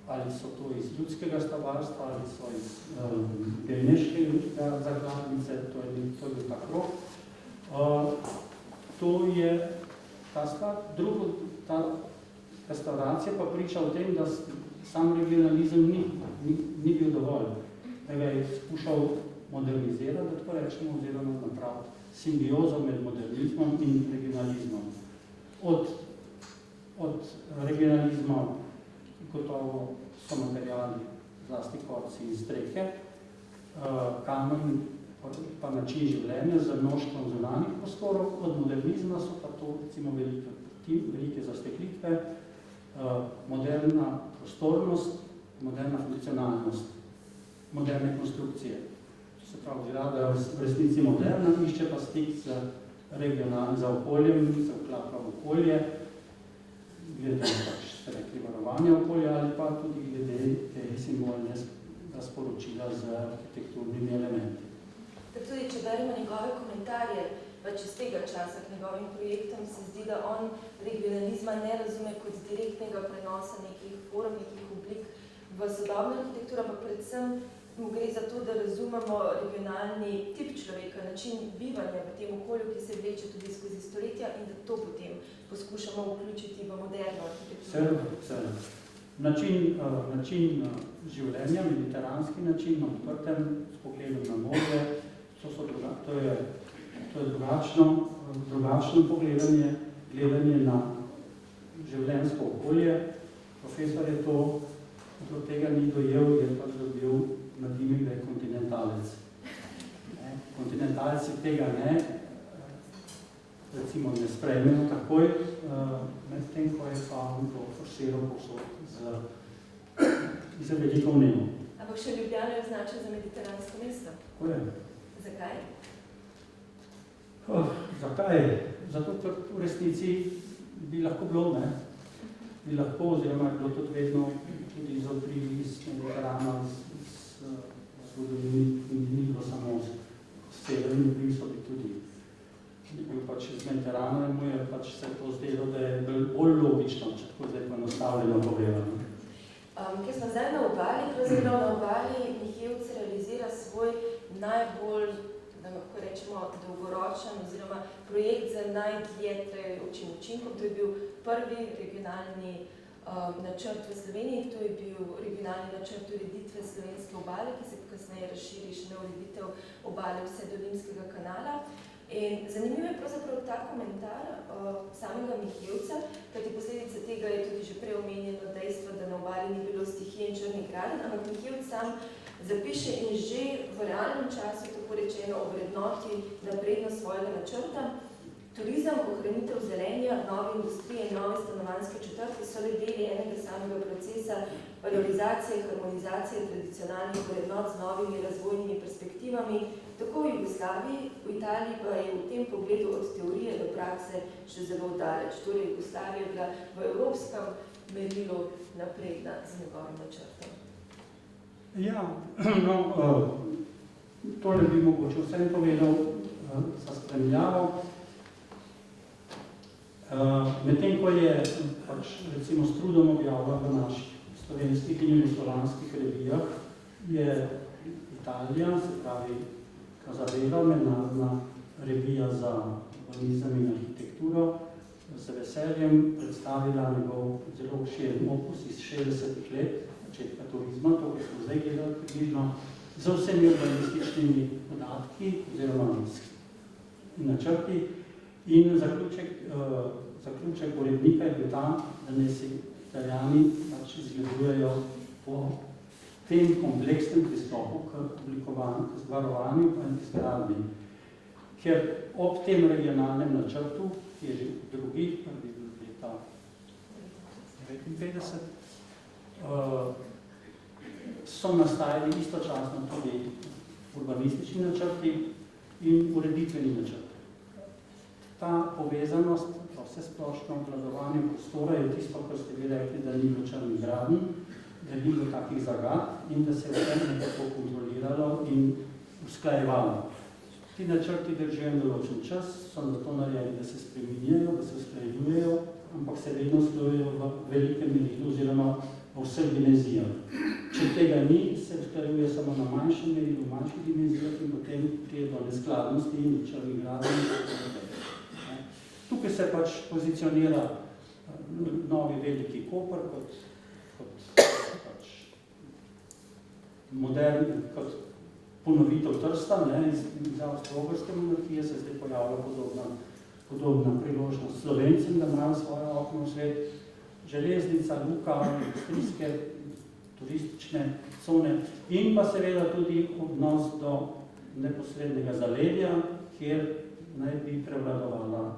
ali so to iz ljudskega stavarstva, ali so iz delneškega zagradnice, to je bil ta krog. To je ta stvar. Drugo, ta restauracija pa priča o tem, da sam regionalizem ni bil dovolj. Da ga je skušal modernizirati, da tako rečemo, oziroma napraviti simbiozo med modernizmom in regionalizmom. Od regionalizma gotovo so materijali, zlasti korci in strehe, kamen pa način življenja z mnoštvom zunanjih prostorov, od modernizma so pa to recimo velike zasteklitve, moderna prostornost, moderna funkcionalnost, moderne konstrukcije. To se pravi, zgrada v resnici moderna, išče pa stik z regionalnim, za okoljem, se vklapa v okolje. glede pač ste rekli varovanja okolja ali pa tudi glede te simbolne sporočila z arhitekturnimi elementi. Tako tudi, če beremo njegove komentarje, pač iz tega časa k njegovim projektom, se zdi, da on regionalizma ne razume kot direktnega prenosa nekih form, nekih oblik v sodobno arhitekturo, ampak predvsem mu gre za to, da razumemo regionalni tip človeka, način bivanja v tem okolju, ki se vleče tudi skozi stoletja in da to potem poskušamo vključiti v moderno arhitekturo. Način življenja, mediteranski način, na odprtem, s pogledom na morje, to je drugačno gledanje na življenjsko okolje. Profesor je to do tega ni dojel, je pa dobil nadimek, da je kontinentalec. Kontinentalci tega recimo ne sprejmejo takoj, med tem, ko je pa on to forsiral povsod z veliko vnemo. Ampak še Ljubljana je označen za mediteransko mesto. Tako je. Zakaj? Zakaj? Zato, ker v resnici bi lahko bilo, oziroma je bilo tudi vedno tudi iz Mediterana, iz zgodovini, ni bilo samo s severnim bliso, bi tudi bil pač iz Mediterana in mu je pač se to zdelo, da je bolj logično, če tako zdaj pa nastavljeno povedano. Ker smo zdaj na obali, pravzaprav na obali Mihelc realizira svoj najbolj, da lahko rečemo, dolgoročen oziroma projekt za najdlje trajajočim učinkom. To je bil prvi regionalni načrt v Sloveniji, to je bil regionalni načrt ureditve slovenske obale, ki se kasneje razširi še na ureditev obale vse do Rimskega kanala. In zanimiv je pravzaprav ta komentar samega Mihelca, kajti posledica tega je tudi že prej omenjeno dejstvo, da na obali ni bilo stihije in črnih gradenj, ampak Mihelc sam zapiše in že v realnem času, tako rečeno, ovrednoti naprednost svojega načrta. Turizem, ohranitev zelenja, nove industrije in nove stanovanjske četrti so le deli enega samega procesa valorizacije, harmonizacije tradicionalnih vrednot z novimi razvojnimi perspektivami, tako v Jugoslaviji, v Italiji pa je v tem pogledu od teorije do prakse še zelo daleč. Torej, Jugoslavija je bila v evropskem merilu napredna z njegovim načrtom. Ja, no, tole bi mogoče vsem povedal za spremljavo. Medtem, ko je pač, recimo, s trudom objavila v naših slovenskih in jugoslovanskih revijah, je Italija, se pravi Kazavela, mednarodna revija za urbanizem in arhitekturo, z veseljem predstavila njegov zelo obširen opus iz 60 let začetka turizma, to, ko smo zdaj gledali približno, z vsemi urbanističnimi podatki oziroma načrti. In zaključek urednika je bil ta, da ne si Italijani pač izgledujejo po tem kompleksnem pristopu k oblikovanju, k varovanju in izgradnji. Ker ob tem regionalnem načrtu, ki je že drugi, prvi bil leta 1959, so nastajali istočasno tudi urbanistični načrti in ureditveni načrti. Ta povezanost, vse splošno obvladovanje prostora je tisto, kar ste vi rekli, da ni bilo črnih gradenj, da ni bilo takih zagad in da se je vse nekako kontroliralo in usklajevalo. Ti načrti držijo določen čas, so zato narejeni, da se spreminjajo, da se usklajujejo, ampak se vedno usklajujejo v velikem merilu oziroma v vseh dimenzijah. Če tega ni, se usklajuje samo na manjšem merilu, v manjših dimenzijah in potem prije do neskladnosti in črnih gradenj. Tukaj se pač pozicionira novi veliki Koper kot moderni, kot ponovitev Trsta, iz Avstro-Ogrske monarhije se zdaj pojavlja podobna priložnost Slovencem, da imajo svojo okno v svet, železnica, luka, industrijske, turistične cone in pa seveda tudi odnos do neposrednega zaledja, kjer naj bi prevladovala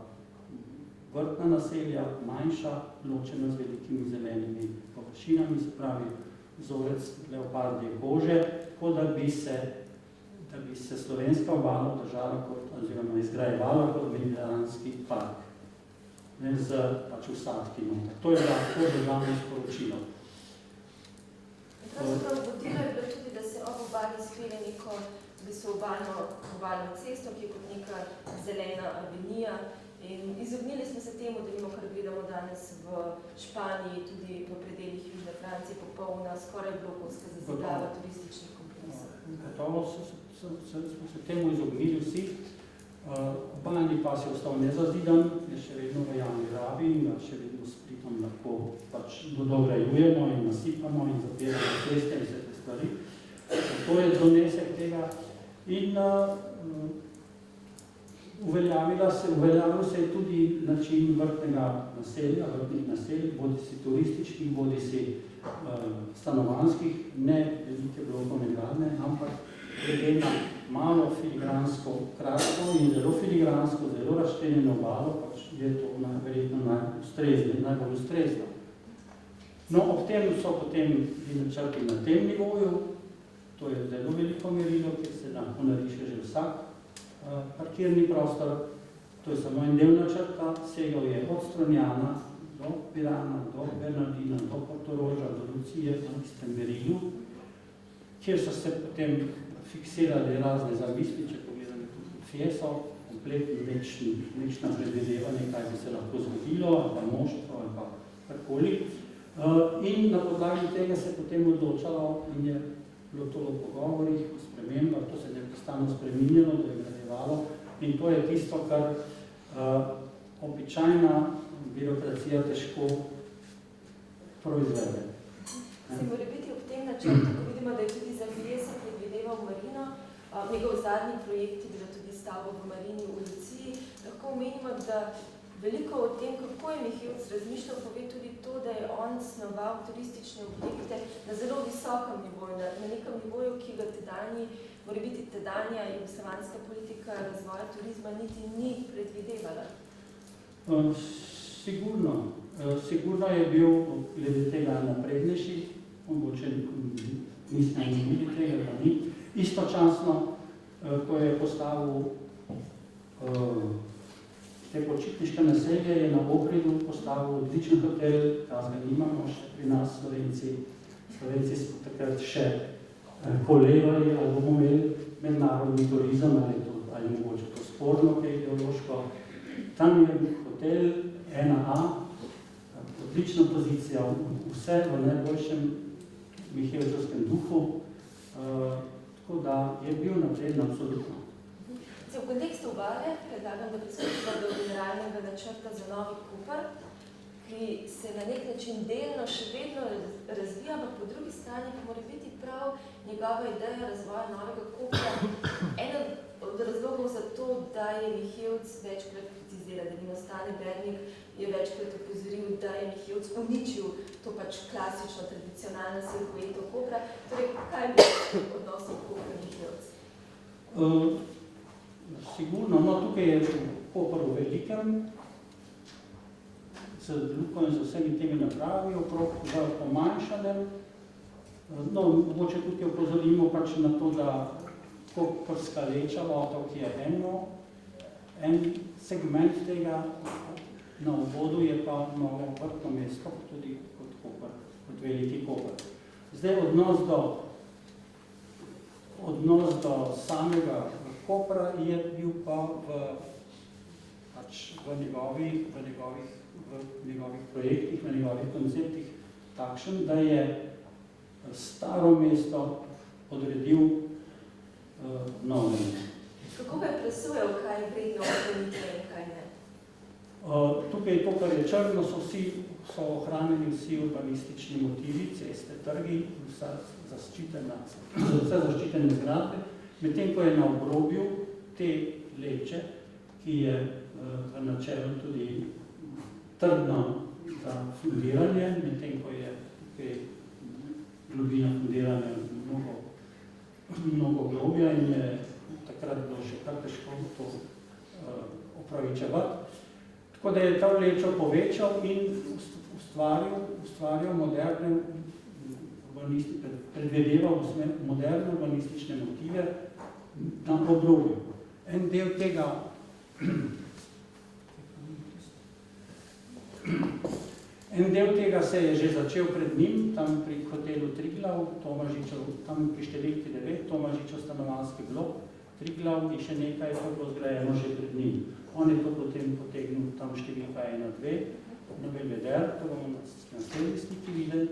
vrtna naselja, manjša, ločena z velikimi zelenimi površinami, se pravi vzorec leopardje kože, tako da bi se slovenska obala držala kot, oziroma izgrajevala kot mediteranski park. ne, z pač vsadki noter. To je glavno sporočilo. Pravzaprav vodilo je bilo tudi, da se ob obali skrile neko obalno cesto, ki je kot neka zelena avenija. In izognili smo se temu, da nimo, kar gledamo danes v Španiji, tudi v predeljih Južne Francije, popolna, skoraj blokovska zazidava turističnih kompleksov. Gotovo smo se temu izognili vsi. Obalni pas je ostal nezazidan, je še vedno v javni rabi in ga še vedno s Splitom lahko pač dograjujemo in nasipamo in zapiramo ceste in vse te stvari. To je donesek tega in uveljavil se je tudi način vrtnega naselja, vrtnih naselj, bodi si turističkih, bodi si stanovanjskih, ne velike blokovne gradnje, ampak glede na malo filigransko kratko in zelo filigransko, zelo razštenjeno obalo, pač je to verjetno najbolj ustrezno. No, ob tem so potem načrti na tem nivoju, to je zelo veliko merilo, kjer se lahko nariše že vsak parkirni prostor, to je samo en del načrta, segal je od Strunjana do Pirana, do Bernardina, do Portoroža, do Lucije, na istem merilu, kjer so se potem fiksirali razne zamisli, če pogledamo tudi Fieso, kompletno nečna predvidevanje, kaj bi se lahko zgodilo, ali pa množstvo, ali pa karkoli. In na podlagi tega se potem odločalo in je bilo to v pogovorih, v spremembah, to se je neprestano spreminjalo, da je gradevalo in to je tisto, kar običajna birokracija težko proizvede. Se mora biti ob tem načrtu, ko vidimo, da je tudi za Fieso predvideval Marino, njegov zadnji projekt je bilo tudi stavbo v Marini v Luciji, lahko omenimo, da veliko o tem, kako je Mihevc razmišljal, pove tudi to, da je on snoval turistične objekte na zelo visokem nivoju, na nekem nivoju, ki ga mora biti tedanja jugoslovanska politika razvoja turizma niti ni predvidevala. Sigurno je bil glede tega naprednejši, mogoče nismo imeli tega, da ni. Istočasno, ko je postavil te počitniške naselje, je na Ohridu postavil odličen hotel, kazga nimamo še pri nas, Slovenci smo takrat še kolevali, ali bomo imeli mednarodni turizem, ali mogoče to sporno, kaj ideološko. Tam je hotel 1A, odlična pozicija, vse v najboljšem mihevčevskem duhu, tako da je bil napreden absolutno. V kontekstu obale predlagam, da priskočimo do generalnega načrta za Novi Koper, ki se na nek način delno še vedno razvija, ampak po drugi strani pa mora biti prav njegova ideja razvoja Novega Kopra. Eden od razlogov za to, da je Mihevc večkrat kritiziral, da nimo Stane Bernik je večkrat opozoril, da je Mihevc uničil to pač klasično, tradicionalno silhueto Kopra. Torej, kaj bi odnosno Kopra-Mihevc? Sigurno, no tukaj je Koper v velikem, z Luko in z vsemi temi napravi, okrog v pomanjšanem. No, mogoče tukaj opozorimo pač na to, da Koperska Leča, otok je en segment tega, na obvodu je pa novo vrtno mesto, tudi kot Koper, kot veliki Koper. Zdaj odnos do samega Kopra je bil pa v njegovih projektih, v njegovih konceptih takšen, da je staro mesto odredil novo mesto. Kako ga je presojal, kaj je vredno ohranitve in kaj ne? Tukaj to, kar je črno, so ohranjeni vsi urbanistični motivi, ceste, trgi, vse zaščitene zgradbe, medtem ko je na obrobju te Leče, ki je v načelu tudi trdno za fundiranje, medtem ko je tukaj globina fundiranja mnogo globja in je takrat bilo še kar težko to opravičevati. Tako da je ta Lečo povečal in ustvarjal moderne predvedeval moderne urbanistične motive na obrobju. En del tega En del tega se je že začel pred njim, tam pri hotelu Triglav, tam pri številki 9, Tomažičev stanovanjski blok, Triglav in še nekaj je bilo zgrajeno že pred njim. On je to potem potegnil tam številka 1-2, na Belvedere, to bomo na naslednji sliki videli.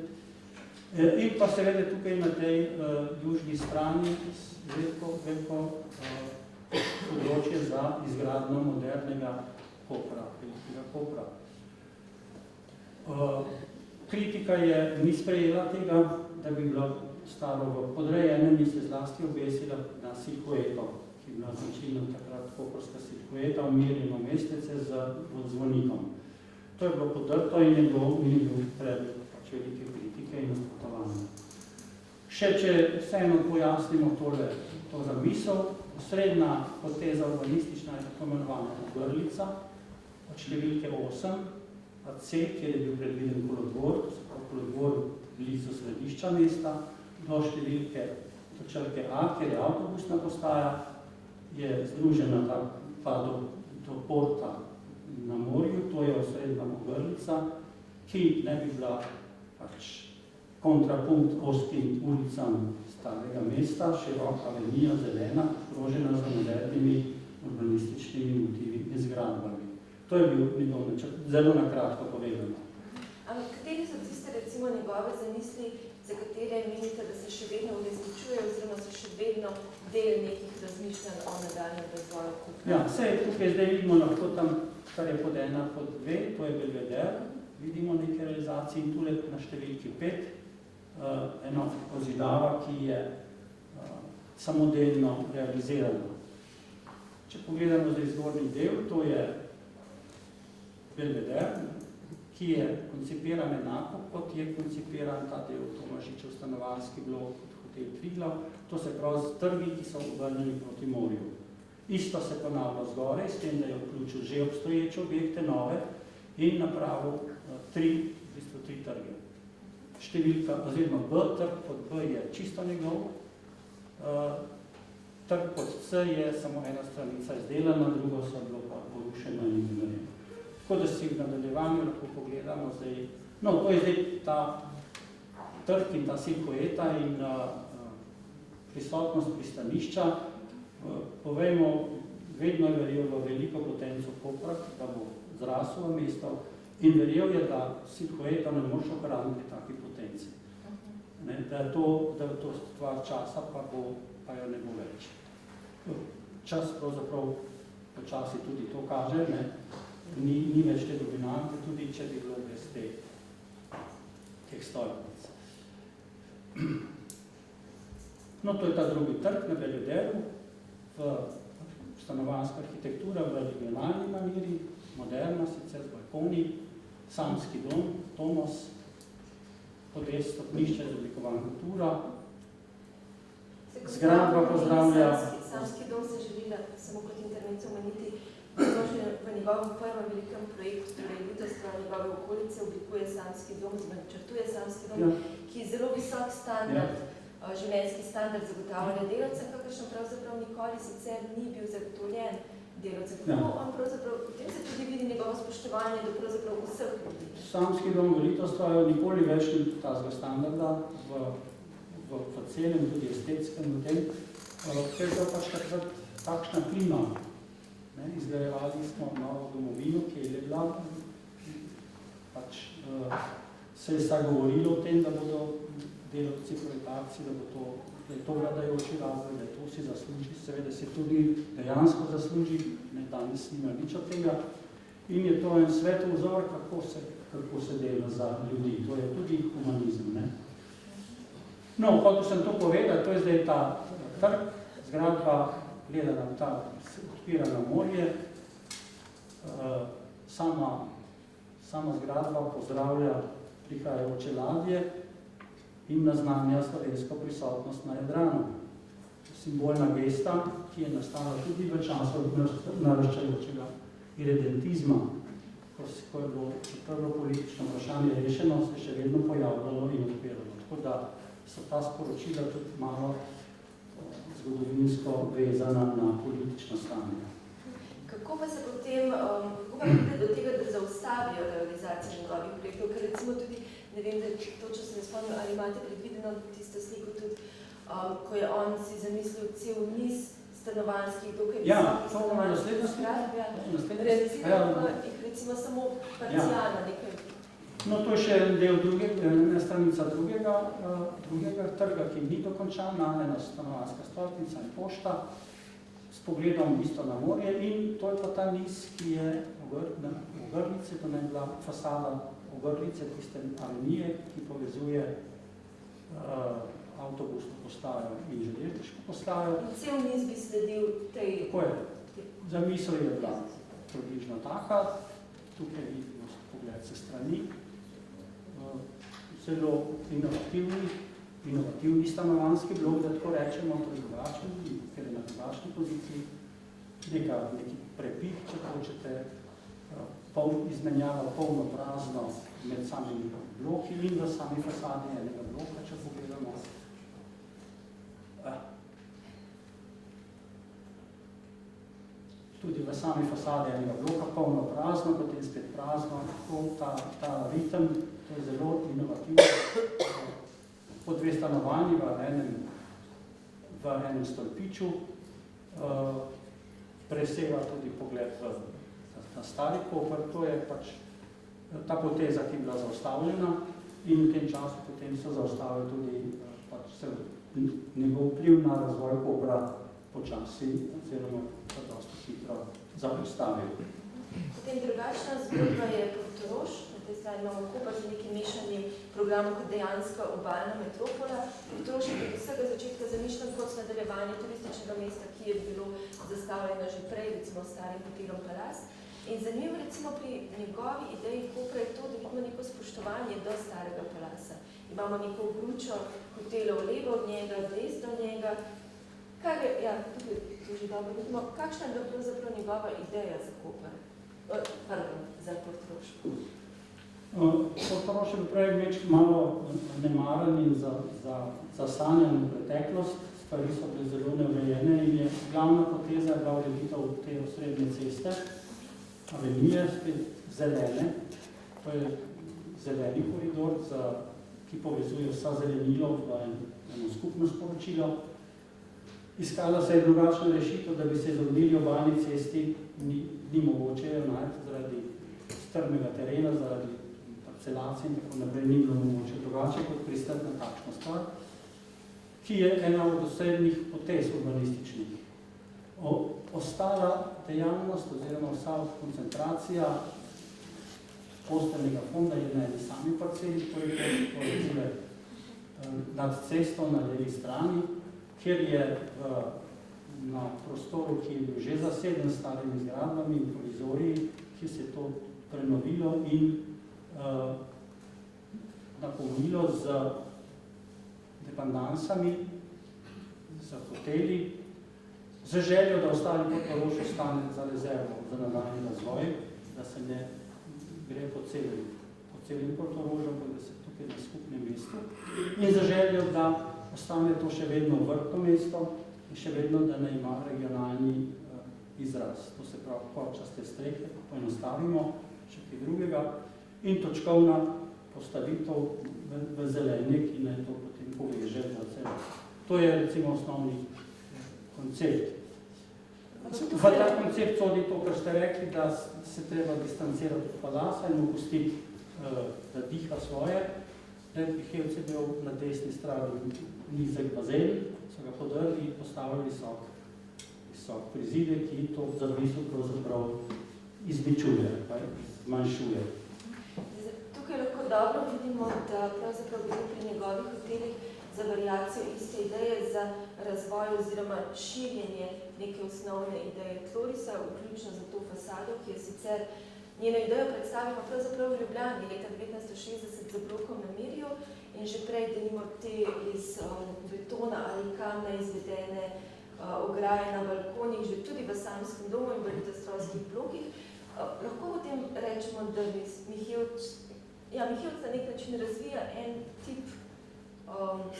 In pa seveda tukaj na tej južni strani veliko področje za izgradnjo modernega kopra, velikega kopra. Kritika ni sprejela tega, da bi bilo staro v podrejenem in se zlasti obesila na silhueto, ki je bila značilna takrat koprska silhueta, umirjeno mestece z zvonikom. To je bilo podrto in je bil predmet velike kritike in nasprotovanja. Še če vseeno pojasnimo to zamisel, srednja poteza urbanistična je tako imenovana Ogrlica, od številke 8, C, kjer je bil predviden kolodvor, kolodvor blizu središča mesta, do številke črke A, kjer je avtobusna postaja, je združena pa do porta na morju, to je osrednja Ogrlica, ki ne bi bila kontrapunkt ostim ulicam starega mesta, široka avenija, zelena, okrožena z modernimi urbanističnimi motivi in zgradbami. To je bil njegov načrt, zelo nakratko povedano. Ampak kateri so tiste recimo njegove zamisli, za katere menite, da se še vedno uresničujejo oziroma so še vedno del nekih razmišljanj o nadaljnjem razvoju kupna? Ja, tukaj zdaj vidimo lahko tam, kar je pod 1, pod 2, to je Belvedere, vidimo neke realizacije in tule na številki 5, eno pozidava, ki je samodelno realizirana. Če pogledamo zdaj zgornji del, to je Belvedere, ki je koncipiran enako, kot je koncipiran ta del Tomažičev stanovanjski blok kot hotel Triglav, to se pravi trgi, ki so obrnjeni proti morju. Isto se ponavlja zgoraj, s tem, da je vključil že obstoječe objekte, nove, in napravil 3 trge. Številka, oziroma B, trg pod B je čisto njegov, trg pod C je samo ena stranica izdelana, drugo so bilo pa porušeno in izmerjeno. Tako da si v nadaljevanju lahko pogledamo zdaj, to je zdaj ta trg in ta silhueta in prisotnost pristanišča. Povejmo, vedno je verjel v veliko potenco Kopra, da bo zrasel v mesto in verjel je, da silhueta ne može ohraniti taki potenci. Da je to stvar časa, pa jo ne bo več. Čas pravzaprav počasi tudi to kaže, ni več te dominante, tudi če bi bilo brez teh stolpnic. To je ta drugi trg na Belvederu, stanovanjska arhitektura v regionalni maniri, moderna, sicer z balkoni, samski dom, Tomos, podes stopnišče z oblikovan kultura, zgradba pozdravlja. Samski dom se želila samo kot intervencijo omeniti, v njegovem prvem velikem projektu, ki je ljudstvo njegove okolice, oblikuje samski dom, načrtuje samski dom, ki je zelo visok standard, življenjski standard zagotavljanja delavcev, kakršen pravzaprav nikoli sicer ni bil zagotovljen delavcev. Potem se tudi vidi njegovo spoštovanje do pravzaprav vseh ljudi. Samski dom v Litostraju nikoli več ni tazga standarda v celem, tudi estetskem v tem, ker je pač takšna klima. Izgrajevali smo novo domovino, ki je bila, se je zagovorilo o tem, da bodo delavci, proletarci, da je to vladajoči razvoj, da je to si zasluži, seveda se tudi dejansko zasluži, danes nima nič od tega. In je to en svetov vzor, kako se dela za ljudi. To je tudi humanizem. Hotel sem to povedati, to je zdaj ta trg, zgradba gleda na ta, odpira na morje, sama zgradba pozdravlja prihajajoče ladje in naznanja slovensko prisotnost na Jadranu. Simbolna gesta, ki je nastala tudi v času naraščajočega irredentizma, ko je bilo prvo politično vprašanje rešeno, se še vedno pojavljalo in odpiralo. Tako da so ta sporočila tudi malo zgodovinsko vezana na politično stanje. Kako Kako pa se potem, kako pa pride do tega, da zaustavijo realizacijo njegovih projektov? Ker recimo tudi, ne vem, da točno se ne spomnim, ali imate predvideno tisto sliko tudi, ko je on si zamislil cel niz stanovanjskih, dokaj visokih stanovanjskih zgradb, realizirajo pa jih recimo samo parcialno nekaj. No, to je še en del stranica drugega trga, ki ni dokončana, ena stanovanjska stolpnica in pošta, s pogledom isto na morje, in to je pa ta niz, ki je Ogrlice, to je bila fasada Ogrlice, tiste avenije, ki povezuje avtobusno postajo in železniško postajo. In cel niz bi sledil tej... Tako je. Zamisel je bila približno taka, tukaj vidimo pogled se strani, zelo inovativni stanovanjski blok, da tako rečemo, to je drugačen, ker je na drugačni poziciji, neki prepih, če hočete, izmenjava polno prazno med samimi bloki in v sami fasadi enega bloka, če pogledamo. Tudi v sami fasadi enega bloka polno prazno, potem spet prazno, ta ritem, to je zelo inovativno. Po dve stanovanji v enem stolpiču, preseva tudi pogled na stari Koper, to je pač ta poteza, ki je bila zaustavljena in v tem času potem so zaustavili tudi pač njegov vpliv na razvoj Kopra počasi, oziroma pa dosti hitro zapostavil. Potem drugačna zgodba je Portorož, na tej strani imamo Koper z nekim mešanjem programov kot dejanska obalna metropola. Portorož je od vsega začetka zamišljen kot nadaljevanje turističnega mesta, ki je bilo zastavljeno že prej, recimo starim hotelom Palas. In zanimivo recimo pri njegovi ideji Kopra je to, da vidimo neko spoštovanje do starega Palasa. Imamo neko gručo hotelov levo od njega, desno od njega. Tukaj to že dobro vidimo. Kakšna je bila pravzaprav njegova ideja za Koper? Za Portorož? Portorož je prej malo nemaren in zasanjan v preteklost. Stvari so bile zelo neurejene in je glavna poteza bila ureditev te osrednje ceste, avenije, spet zelene. To je zeleni koridor, ki povezuje vsa zelenilo v eno skupno sporočilo. Iskala se je drugačna rešitev, da bi se izognili obalni cesti, ni mogoče jo najti zaradi strmega terena, zaradi parcelacije in tako naprej, ni bilo mogoče drugače kot pristati na takšno stvar, ki je ena od osrednjih potez urbanističnih. Ostala dejavnost oziroma vsa koncentracija posteljnega fonda je na eni sami parceli, to je nad cesto na levi strani, kjer je na prostoru, ki je bil že zaseden s starimi zgradbami in provizoriji, ki se je to prenovilo in napolnilo z dependansami, z hoteli, z željo, da ostali Portorož ostane za rezervo, za nadaljnji razvoj, da se ne gre po celim Portorožu, da se tukaj na skupnem mestu. In za željo, da ostane to še vedno vrtno mesto in še vedno, da ne ima regionalni izraz. To se pravi, korčaste strehe, poenostavimo, še kaj drugega. In točkovna postavitev v zelenje, ki naj to potem poveže za celo. To je recimo osnovni koncept. V ta koncept sodi to, kar ste rekli, da se treba distancirati od Palasa in opustiti, da diha svoje. Mihevc je bil na desni strani nizek bazen, so ga podrli in postavili visok prizide, ki to zamisel pravzaprav izničuje, zmanjšuje. Tukaj lahko dobro vidimo, da pravzaprav gre pri njegovih hotelih za variacijo iste ideje, za razvoj oziroma širjenje neke osnovne ideje Tlorisa, vključno za to fasado, ki je sicer njeno idejo predstavimo pravzaprav v Ljubljani leta 1960 za blokom na Mirju in že prej denimo te iz betona ali kamna izvedene ograje na balkonih, že tudi v Samskem domu in v litostrojskih blokih. Lahko potem rečemo, da Mihevc na nek način razvija en tip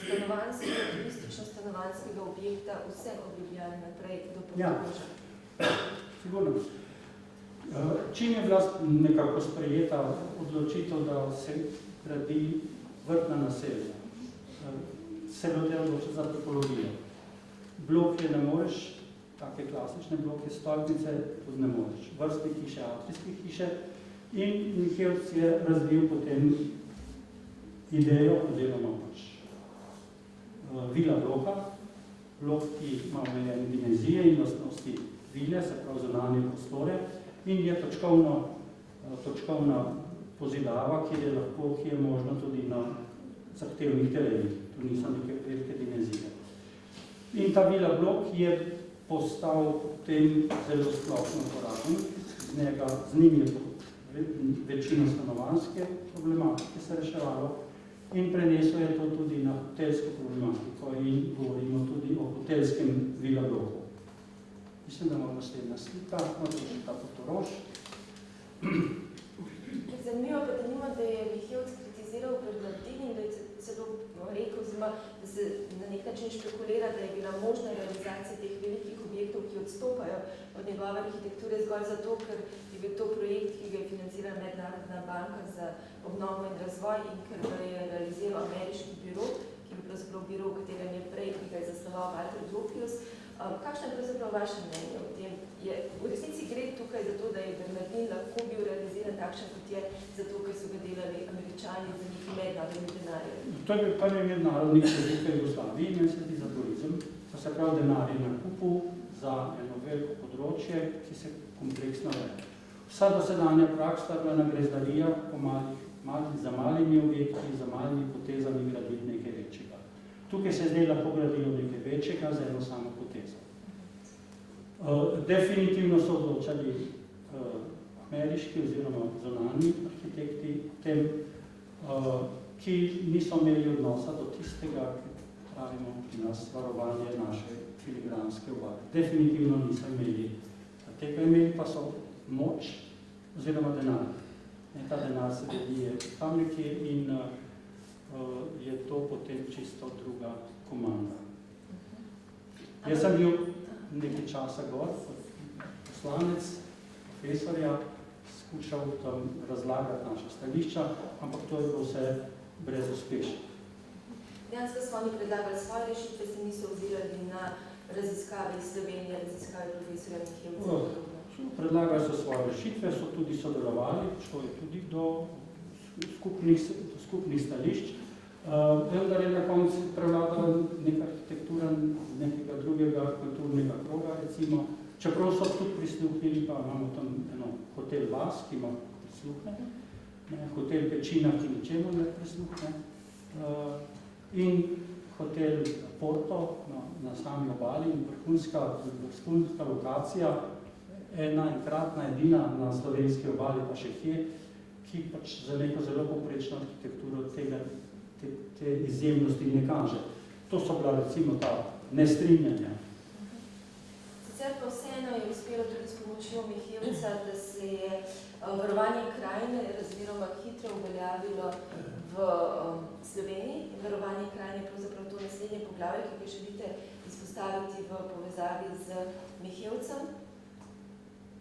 stanovanjskega, turistično-stanovanjskega objekta vse od Ljubljane naprej do Portoroža. Ja, sigurno. Čim je bila nekako sprejeta odločitev, da se gradi vrtna naselja, se ljudje odločili za tipologijo. Bloke ne moreš, take klasične bloke, stolpnice tudi ne moreš. Vrstne hiše, atrijske hiše in Mihelc je razvil potem idejo, oziroma pač vila bloka, blok, ki ima omejene dimenzije in lastnosti vile, se pravi zunanje prostore, in je točkovna pozidava, ki je možno tudi na zahtevnih terenih. To niso neke velike dimenzije. In ta vila blok je postal potem zelo splošno uporaben. Z njim je večino stanovanjske problematike se reševalo in prenesel je to tudi na hotelsko problematiko in govorimo tudi o hotelskem vila bloku. Mislim, da imamo naslednja slika, možno še ta Portorož. Zanimivo pa denimo, da je Mihelc kritiziral Bernardin in da je celo rekel, da se na nek način špekulira, da je bila možna realizacija teh velikih objektov, ki odstopajo od njegove arhitekture zgolj zato, ker je bil to projekt, ki ga je financirala Mednarodna banka za obnovo in razvoj in ker ga je realiziral ameriški biro, ki je pravzaprav biro, v katerem je prej, ki ga je zasnoval Walter Gropius. Kakšno je pravzaprav vaše mnenje o tem? V resnici gre tukaj za to, da je Bernardin lahko bil realiziran takšen, kot je, zato, ker so ga delali Američani za neki mednarodni denarje. To je bil prvi mednarodni projekt v Jugoslaviji, meni se zdi za turizem, to se pravi denar je na kupu za eno veliko področje, ki se kompleksno veje. Vsa dosedanja praksa bila nagrezdarija za malimi objekti, za malimi potezami graditi nekaj večjega. Tukaj se je zdaj lahko gradilo nekaj večjega za eno samo potezo. Definitivno so odločali ameriški oziroma zunanji arhitekti tem, ki niso imeli odnosa do tistega, ki pravimo pri nas varovanje naše filigranske obale. Definitivno niso imeli tega, imeli pa so moč oziroma denar. Ta denar se delije tam nekje in je to potem čisto druga komanda. Jaz sem bil nekaj časa gor, poslanec, profesorja, skušal tam razlagati naša stališča, ampak to je bilo vse brezuspešno. Dejansko so oni predlagali svoje rešitve, se niso ozirali na raziskave iz Slovenije, raziskave profesorja Mihelca. Predlagali so svoje rešitve, so tudi sodelovali, šlo je tudi do skupnih stališč. Vendar je na koncu prevladala neka arhitektura nekega drugega kulturnega kroga, recimo. Čeprav so tudi prisluhnili, pa imamo tam eno hotel Vas, ki ima prisluhne, hotel Pečina, ki ničemu ne prisluhne, in hotel Porto na sami obali, vrhunska lokacija, enkratna edina na slovenski obali, pa še kje, ki pač za neko zelo povprečno arhitekturo te izjemnosti ne kaže. To so bila recimo ta nestrinjanja. Sicer pa vseeno je uspelo tudi s pomočjo Mihelca, da se je varovanje krajine razmeroma hitro uveljavilo v Sloveniji. Varovanje krajine je pravzaprav to naslednje poglavje, ki ga želite izpostaviti v povezavi z Mihelcem.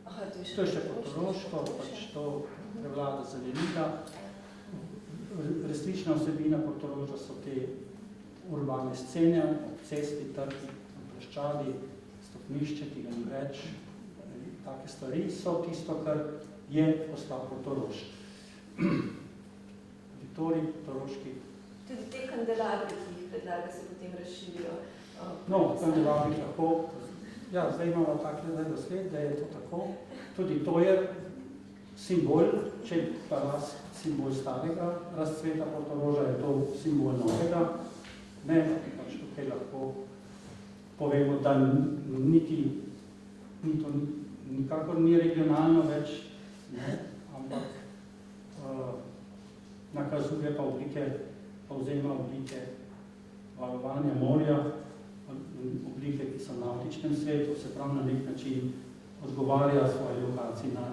To je še Portoroško, pač to prevlada zelenita. Resnična vsebina Portoroža so te urbane scene, cesti, trgi, ploščadi, stopnišče, ki ga ni več. Take stvari so tisto, kar je postal Portorož. Vitorij, Portoroški. Tudi te kandelabri, ki jih predlaga, se potem razširijo. No, kandelabri lahko. Ja, zdaj imamo takle dosled, da je to tako. Tudi to je simbol, če pa simbol starega razcveta Portoroža, je to simbol novega. Ne, pač tukaj lahko povemo, da nikakor ni regionalno več, ne, ampak nakazuje pa oblike, povzema oblike valovanja morja, oblike, ki so v nautičnem svetu, se pravi na nek način odgovarja svoje lokaciji na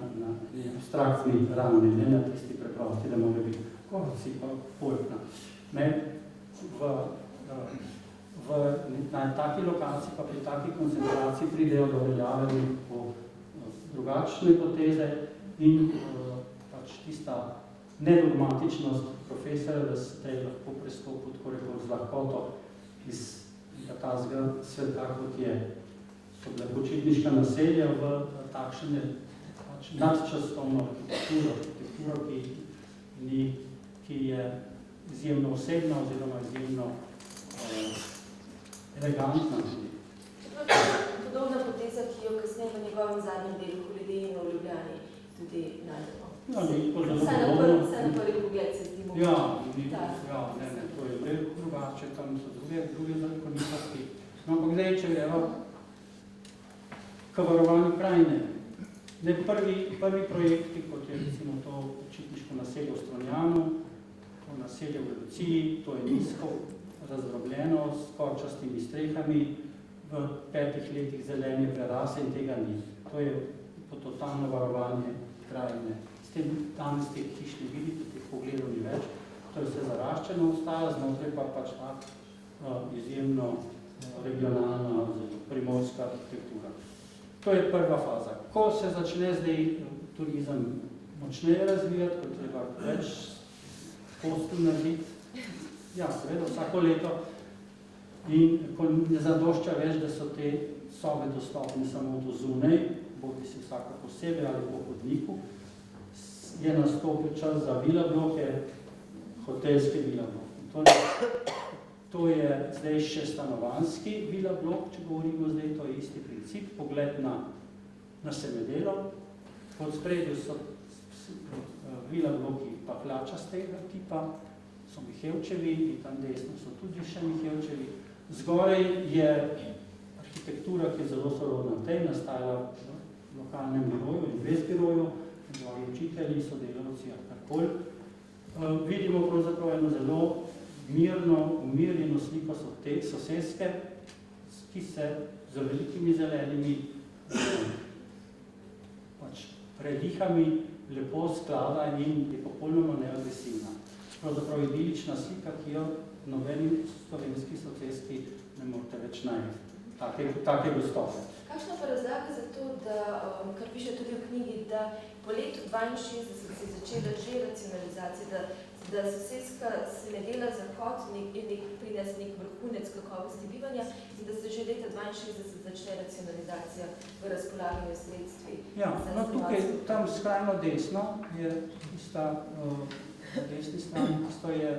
abstraktni ravni, ne na tisti preprosti, da mora biti korci pa polkna. Na taki lokaciji pa pri taki koncentraciji pridejo do veljave po drugačne poteze in pač tista nedogmatičnost profesorja, da se tej lahko prestopil tako rekoč z lahkoto iz tazga sveta, kot je so bile počitniška naselja v takšne pač nadčasovno arhitekturo, ki je izjemno osebna oziroma izjemno elegantna. Podobna poteza, ki jo kasneje v njegovem zadnjem delu Holiday in v Ljubljani tudi najdemo. Ja, ni tako zelo Vsaj na prvi pogled se zdi mogoče. Ne, to je veliko drugače, tam so druge zakonitosti. No, ampak zdaj, če gremo k varovanju krajine. Prvi projekti, kot je recimo to počitniško naselje v Strunjanu, to naselje v Luciji, to je nizko razdrobljeno s korčastimi strehami, v 5 letih zelene prerase in tega ni. To je totalno varovanje krajine. S tem danes teh hiš ne vidite, teh pogledov ni več, to je vse zaraščeno ostaja, znotraj pa pač ta izjemno regionalna primorska arhitektura. To je prva faza. Ko se začne zdaj turizem močneje razvijati, ko treba več postelj narediti, ja, seveda, vsako leto, in ko ne zadošča več, da so te sobe dostopne samo do zunaj, bodi si vsaka posebej ali po hodniku, je nastopil čas za vila bloke, hotelske vila bloke. To je zdaj še stanovanski vila blok, če govorimo zdaj, to je isti princip, pogled na Semedelo. Pod spredju so vila bloki pahljačastega tipa, so Mihevčevi in tam desno so tudi še Mihevčevi. Zgoraj je arhitektura, ki je zelo sorodna tej, nastajala v lokalnem biroju in brez biroju, dvoji učitelji, sodelavci, karkoli. Vidimo pravzaprav eno zelo mirno, umirjeno sliko so te soseske, ki se z velikimi zelenimi predihami lepo sklada in je popolnoma neagresivna. Pravzaprav idilična slika, ki jo nobeni slovenski soseski ne morete več najti. Take gostote. Kakšna pa razlaga za to, da, kar piše tudi v knjigi, da po letu 62 se je začela že racionalizacija, da soseska Semedela Zahod prines nek vrhunec kakovosti bivanja in da se že leta 62 začne racionalizacija v razpolaganju sredstvi. Ja, no tukaj, tam skrajno desno je tista, na desni strani, tisto je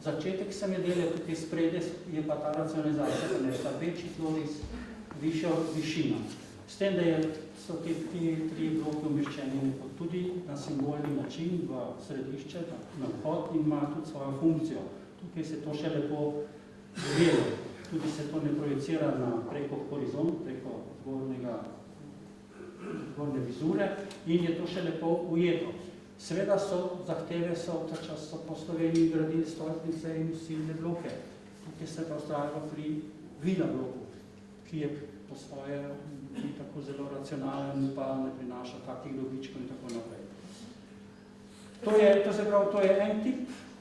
začetek Semedele, tukaj spredje je pa ta racionalizacija, da je ta večji tloris, višjo višino. S tem, da so te tri bloke umeščeni tudi na simbolni način v središče, na vhod in ima tudi svojo funkcijo. Tukaj se to še lepo velo. Tudi se to ne projecira preko horizont, preko zgornje vizure in je to še lepo ujeto. Seveda zahteve so po Sloveniji gradili stolpnice in silne bloke. Tukaj se pa ustrajalo pri vila bloku, ki je po svoje ni tako zelo racionalen, pa ne prinaša takih dobičkov in tako naprej. To je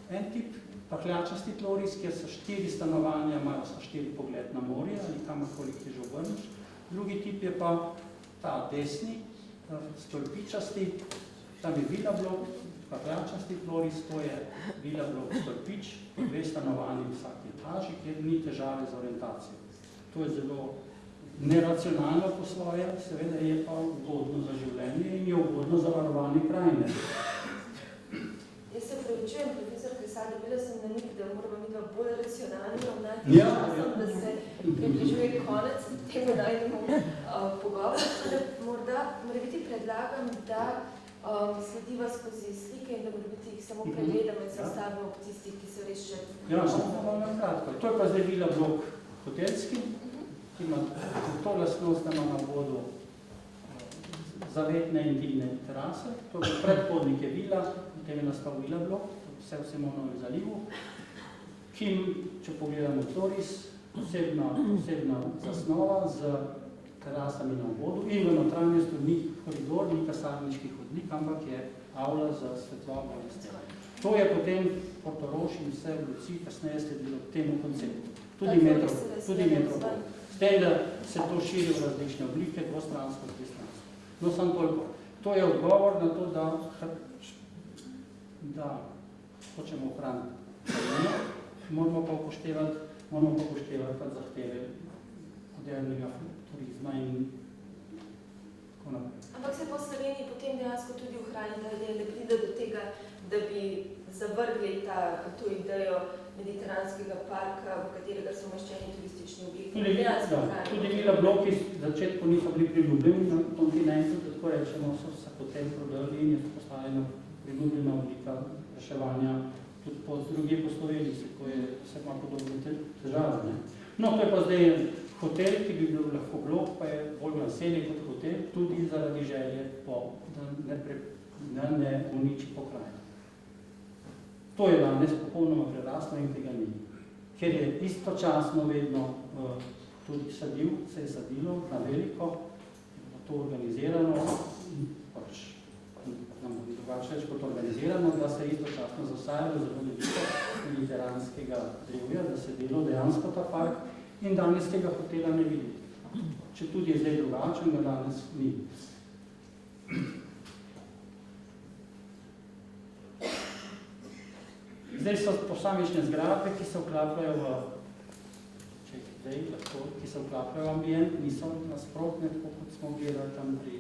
en tip pahljačasti tloris, kjer so 4 stanovanja, imajo so 4 pogled na morje ali kamorkoli ti že obrneš. Drugi tip je pa ta desni, stolpičasti, tam je vila blok, pahljačasti tloris, to je vila blok stolpič, 2 stanovanji v vsaki etaži, kjer ni težave z orientacijo. To je zelo neracionalno po svoje, seveda je pa ugodno za življenje in je ugodno za varovanje krajine. Jaz se pravičujem, profesor Kresal, dobila sem na nik, da moramo biti bolj racionalni ravnati časom, da se približuje konec temu najnemu pogovoru. Morda biti predlagam, da slediva skozi slike in da morebiti jih samo pregledamo in se ostavimo po tistih, ki so res še... Ja, samo na kratko. To je pa zdaj vila blok hotelski, ki ima to lastnost, da ima na vodu zavetne intimne terase. To je predhodnik je vila, potem je nastal vila blok, vse v Simonovem zalivu, ki, če pogledamo tloris, posebna zasnova z terasami na vodu in v notranjosti ni koridor, ni kasarniški hodnik, ampak je avla za svetlobo in stene. To je potem Portorož in vse v Luciji kasneje sledilo temu konceptu. Tudi metropol. S tem, da se to širi v različne oblike, dvostransko, tristransko. No, samo toliko. To je odgovor na to, da hočemo ohraniti. Moramo pa upoštevati zahteve modernega turizma in tako naprej. Ampak se po Sloveniji potem dejansko tudi ohrani, da ne pride do tega, da bi zavrgli to idejo mediteranskega parka, v katerega so umeščeni turistični objekti. Tudi Mila bloki v začetku niso bili priljubljeni na kontinentu, tako rečemo, so se potem prodali in je postavljena priljubljena oblika reševanja tudi po druge po Sloveniji, ko je vse ima podobne težave. No, to je pa zdaj hotel, ki bi bil lahko blok, pa je bolj naseljen kot hotel, tudi zaradi želje, da ne uniči pokrajine. To je danes popolnoma preraslo in tega ni. Ker je istočasno vedno tudi se je sadilo na veliko, to organizirano, pač nam bi drugače reči kot organizirano, da se je istočasno zasajalo zelo veliko mediteranskega drevja, da se delo dejansko ta park in danes tega hotela ne vidi. Če tudi je zdaj drugačen, ga danes ni. Zdaj so posamične zgradbe, ki se vklapljajo v ambient, niso nasprotne, tako kot smo gledali tam pri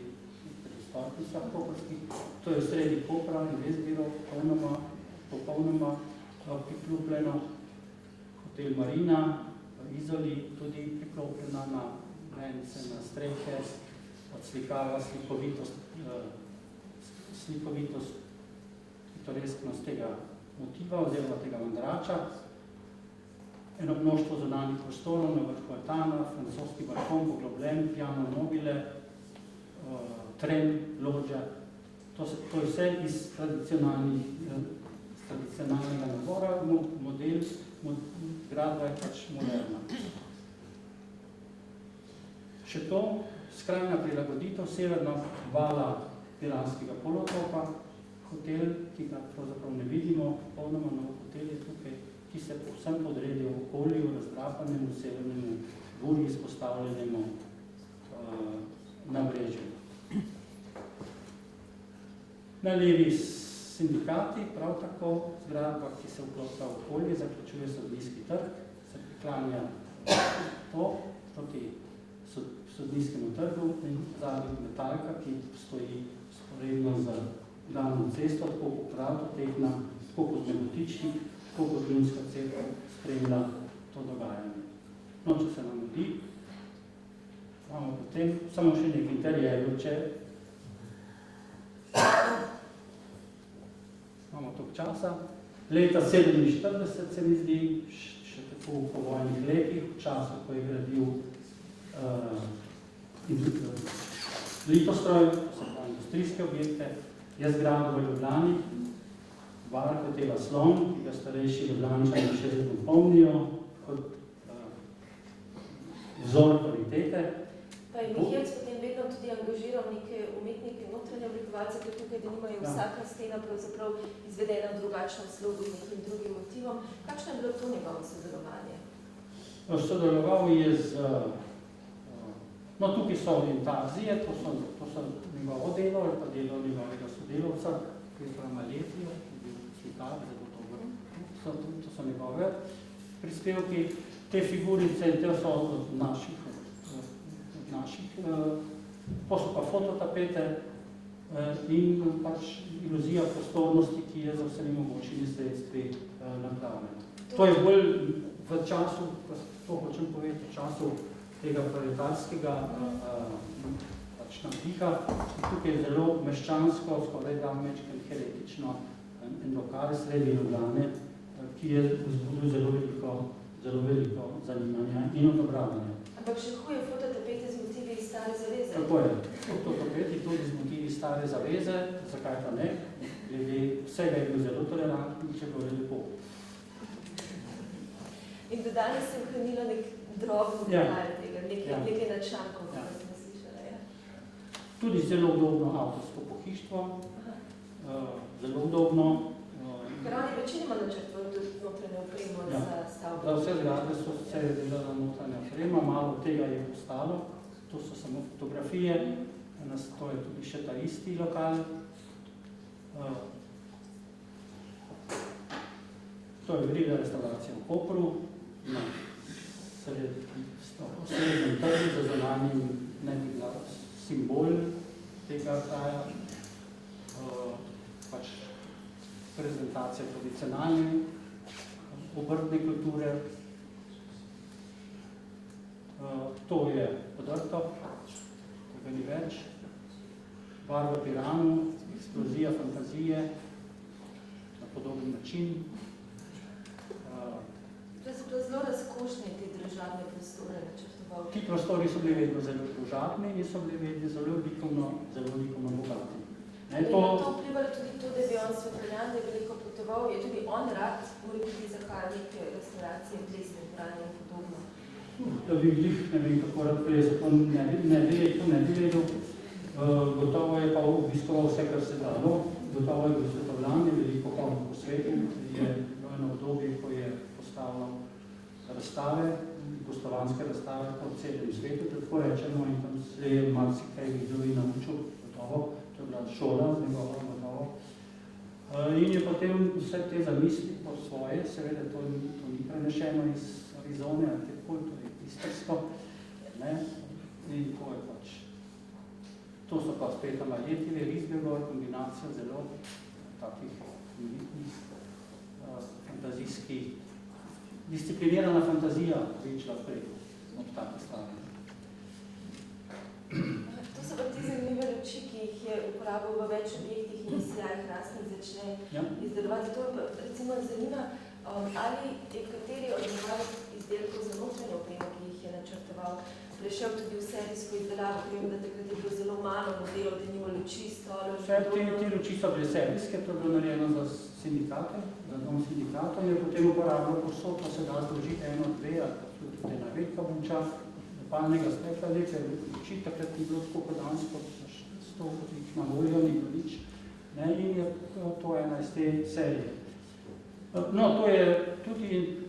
stolpnicah koprskih. To je v sredi Kopra in res bilo popolnoma priklopljeno. Hotel Marina v Izoli tudi priklopljena na granice, na strehe, odslikava slikovitost, pitoresknost tega motiva oziroma tega mandrača. Eno mnoštvo zunanjih prostorov na vrhu altana, francoski balkon, poglobljen, piano nobile, tren, lođa. To je vse iz tradicionalnega nabora, model, zgradba je pač moderna. Še to, skrajna prilagoditev severnega vala Piranskega polotoka, hotel, ki ga pravzaprav ne vidimo, popolnoma nov hotel je tukaj, ki se povsem podredi v okolju, razdrapanemu, severnemu, bolj izpostavljenemu nabrežju. Na levi sindikati, prav tako zgradba, ki se vklopa v okolje, zaključuje Sodniški trg, se priklanja to proti Sodniškemu trgu in zadnji metalka, ki stoji sporedno z glavno cesto, tako kot Ravtotehna, tako kot Nebotičnik, tako kot Rimska cerkev spremlja to dogajanje. No, če se nam mudi, imamo potem samo še nekaj interjerjev, če imamo toliko časa. Leta 1947 se mi zdi, še tako v povojnih letih, v času, ko je gradil Litostroj, se pravi industrijske objekte, je zgradil v Ljubljani, bar hotela Slon, ki ga starejši Ljubljaničani še vedno pomnijo kot vzor kvalitete. Pa je Mihec potem vedno tudi angažiral neke umetnike, notranje oblikovalce, ker tukaj, da nimajo vsaka stena pravzaprav izvedena v drugačnem slogu z nekim drugim motivom. Kakšno je bilo to njegovo sodelovanje? Sodeloval je z... No, tukaj so orientazije, to so njegovo delo ali pa delo njegovega sodelovca, Petra Maletijo, ki je bil slikar, zelo dobro. To so njegove prispevki. Te figurice, te so od naših, to so pa fototapete in pač iluzija prostornosti, ki je za vsemi mogočimi sredstvi napravljena. To je bolj v času, to hočem povedati, v času tega proletarskega navdiha. Tukaj je zelo meščansko, skoraj da mečken heretično en lokal sredi Ljubljane, ki je vzbudil zelo veliko zanimanja in odobravanja. Ampak še huje fototapete z motivi stare zaveze? Tako je. Fototapeti tudi z motivi stare zaveze, zakaj pa ne? Glede vsega je bil zelo tolerantni, če bo lepo. In do danes se ohranilo nek drobno detalj tega, nekaj načankov, kot smo slišali. Tudi zelo udobno avtorsko pohištvo, zelo udobno. Ker oni večinoma načrtvajo tudi notranje opremo za stavbo. Za vse zgradbe so se delala notranja oprema, malo tega je ostalo, to so samo fotografije, To je tudi še ta isti lokal. To je velika restauracija v Kopru, na srednjem trgu za zunanjim ne bi bila simbol tega kraja, pač prezentacija tradicionalne obrtne kulture. To je podrto, tega ni več. Bar v Piranu, eksplozija fantazije na podoben način. To so bile zelo razkošne te družabne prostore načrtoval. Ti prostori so bili vedno zelo družabni in so bili vedno zelo likovno bogati. Je to vplivalo tudi to, da je bil on svetljan, da je veliko potoval, je tudi on rad, mora tudi zahajal neke restauracije, plesne dvorane in podobno. Da bi ne vem, kako rad plesal, to ne bi vedel. Gotovo je pa obiskoval vse, kar se dalo. Gotovo je bil svetovljan, je veliko hodil po svetu, je eno obdobje, ko je postavljal razstave, gostovanske razstave po celem svetu, tako rečemo, in tam se je marsikaj videl in naučil, gotovo. To je bila šola z njegovo gotovo. In je potem vse te zamisli po svoje, seveda to ni prenešeno iz Arizone, ali tako, to je istrsko, ne, in to je pač. To so pa spet Amajetjeve risbe, kombinacija zelo takih umetnih, fantazijskih, disciplinirana fantazija, večla prej ob takih stvari. To so pa ti zanimive luči, ki jih je uporabil v več objektih in Sijaj Hrastnik začne izdelovati. Zato me recimo zanima, ali je kateri od njegovih izdelkov za notranje opremo, ki jih je načrtoval, prešel tudi v serijsko izdelavo, vem, da takrat je bilo zelo malo modelov, da nima luči, stolov. Te luči so bile serijske, to je bilo narejeno za sindikate, za dom sindikatov, je potem uporabljal posod, pa se da združiti eno, dve, ali tudi ena velika bunča, palnega stekla, lepe luči, takrat ni bilo tako danes, kot jih na voljo, ni bilo nič, ne, in je to ena iz te serije. No, to je tudi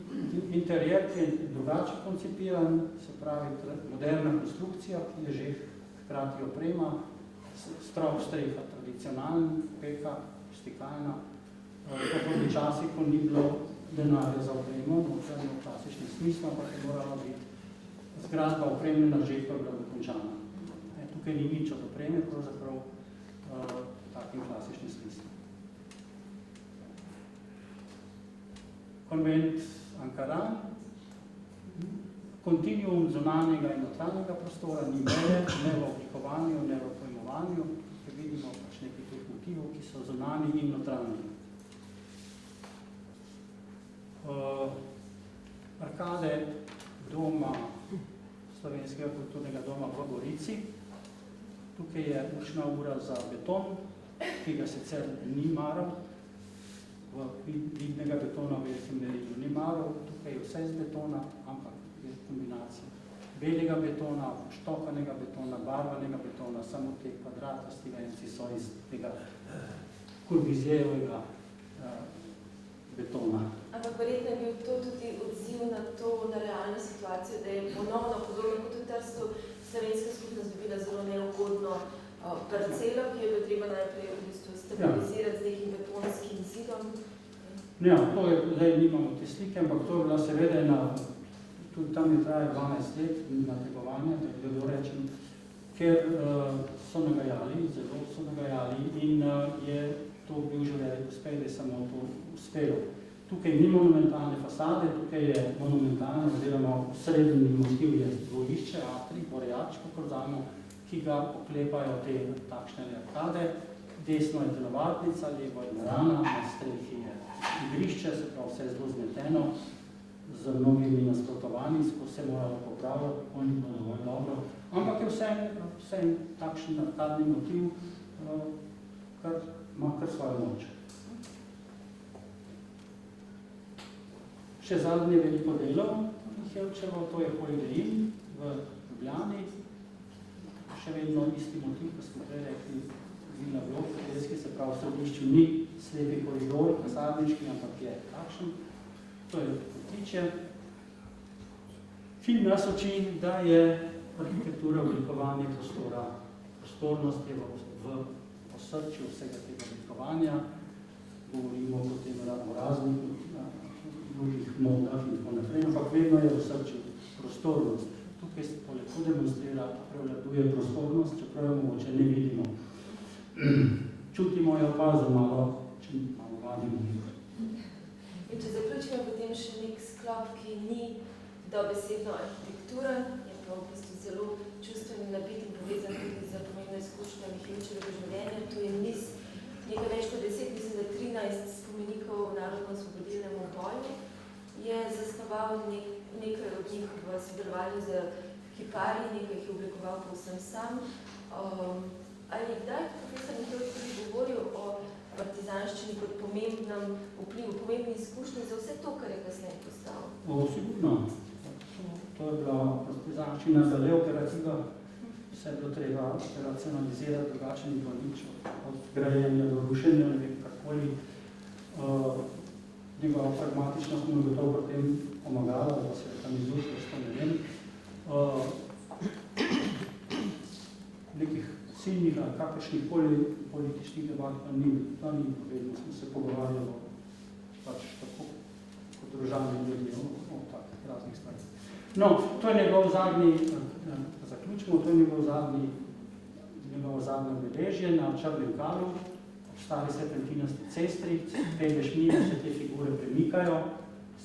interjer, ki je drugače koncipiran, se pravi moderna konstrukcija, ki je že hkrati oprema, strop streha, tradicionalna peka, stikalna, tako v časih, ko ni bilo denarja za opremo, v klasičnem smislu, ampak je morala biti zgradba opremljena že, ko je bila dokončana. Tukaj ni nič od opreme, pravzaprav takim klasičnim smislom. Konvent Ankaran, kontinuum zunanjega in notranjega prostora ni meje, ne v oblikovanju, ne v pojmovanju, ker vidimo pač nekaj teh motivov, ki so zunanji in notranji. Arkade doma, Slovenskega kulturnega doma v Gorici. Tukaj je učna ura za beton, ki ga sicer ni maral, vidnega betona v velikem merilu ni maral, tukaj je vse iz betona, ampak je kombinacija belega betona, štokanega betona, barvanega betona, samo te kvadratasti venci so iz tega Corbusierjevega betona. Ampak verjetno je bil to tudi odziv na to, na realno situacijo, da je ponovno podobno kot v Trstu slovenska skupnost dobila zelo neugodno parcelo, ki je bilo treba najprej v bistvu stabilizirati z nekim betonskim zidom. Ja, to je, zdaj nimamo te slike, ampak to je bila seveda ena, tudi tam je traje 12 let nategovanja, da je bilo rečem, ker so nagajali, zelo so nagajali in je to bil že velik uspeh, da je samo to uspelo. Tukaj ni monumentalne fasade, tukaj je monumentalno, oziroma srednji motiv je dvorišče, atrij, borejač, kako vzamo, ki ga oklepajo te takšne arkade. Desno je telovadnica, levo je narana, na strehi je igrišče, se pravi vse zelo zmeteno, z mnogimi nasprotovanji, ko se moralo popravljati, kako ni bilo dovolj dobro. Ampak je vse takšen arkadni motiv, kar ima kar svojo moč. Še zadnje veliko delo Helčevo, to je Holidein v Ljubljani. Še vedno isti motiv, ko smo prej rekli, Vila blok, ki se pravi v središču ni slepi koridor, kasarniški, ampak je takšen. To je potiče. Film nas uči, da je arhitektura oblikovanje prostora prostornost je v osrčju vsega tega oblikovanja. Govorimo potem o raznih drugih modah in tako naprej, ampak vedno je v osrčju prostornost. Tukaj se to lepo demonstrira, prevladuje prostornost, čeprav jo mogoče ne vidimo. Čutimo jo pa za malo, če malo vadimo. In če zaključimo potem še nek sklop, ki ni dobesedno arhitektura, je pa v bistvu zelo čustveno nabit in povezan tudi z pomembno izkušnjami Hilčevega življenja. Tu je niz nekaj več kot 10, mislim, da 13 spomenikov v narodno-osvobodilnem boju. Je zasnoval nekaj od njih v sodelovanju z kiparji, nekaj jih je oblikoval povsem sam. Ali je kdaj profesor Miklós tudi govoril o partizanščini kot pomembnem vplivu, pomembni izkušnji za vse to, kar je kasneje postal? Sigurno. To je bila partizanščina za le operativa. Vse je bilo treba operacionalizirati, drugače ni bilo nič od grajenja do rušenja, ne vem karkoli. Njegova pragmatičnost mu je gotovo potem pomagala, da se je tam izlučil, što ne vem. Nekih silnih ali kakršnih političnih debat pa ni povedno. Smo se pogovarjali pač tako kot družavni ljudi o takih raznih stvarih. No, to je njegov zadnji, zaključimo, to je njegovo zadnje obeležje na Črnem Kalu, ob stari serpentinasti cestri, pelješ mimo, se te figure premikajo,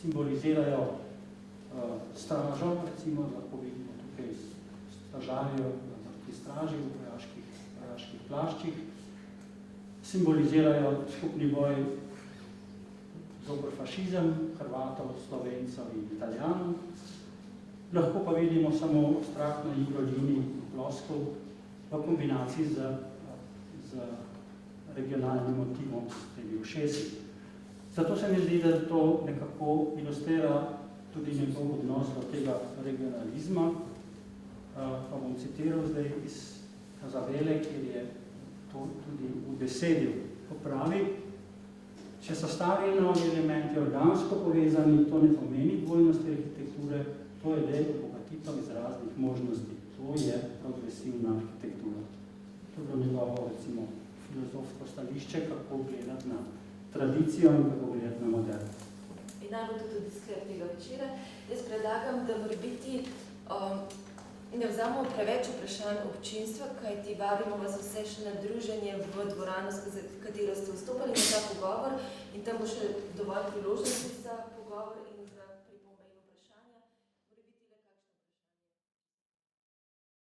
simbolizirajo stražo, recimo, lahko vidimo tukaj stražarjo, ti straži v vojaških plaščih, simbolizirajo skupni boj zoper fašizem, Hrvatov, Slovencev in Italijanov. Lahko pa vidimo samo abstraktno igro linij ploskov v kombinaciji z regionalnim motivom s temi ušesi. Zato se mi zdi, da to nekako ilustrira tudi njegov odnos do tega regionalizma. Pa bom citiral zdaj iz Zavele, kjer je to tudi v besedju popravi. Če so stari in novi elementi organsko povezani, to ne pomeni dvojnosti arhitekture, to je le obogatitev iz raznih možnosti. To je progresivna arhitektura. To je bilo njegovo, recimo, filozofsko stališče, kako gledati na tradicijo in kako gledati na modern. In najbolj tudi sklep tega večera. Jaz predlagam, da mora biti ne vzamemo preveč vprašanj občinstva, kajti vabimo vas vse še na druženje v dvorano, s katero ste vstopali na ta pogovor in tam bo še dovolj priložnosti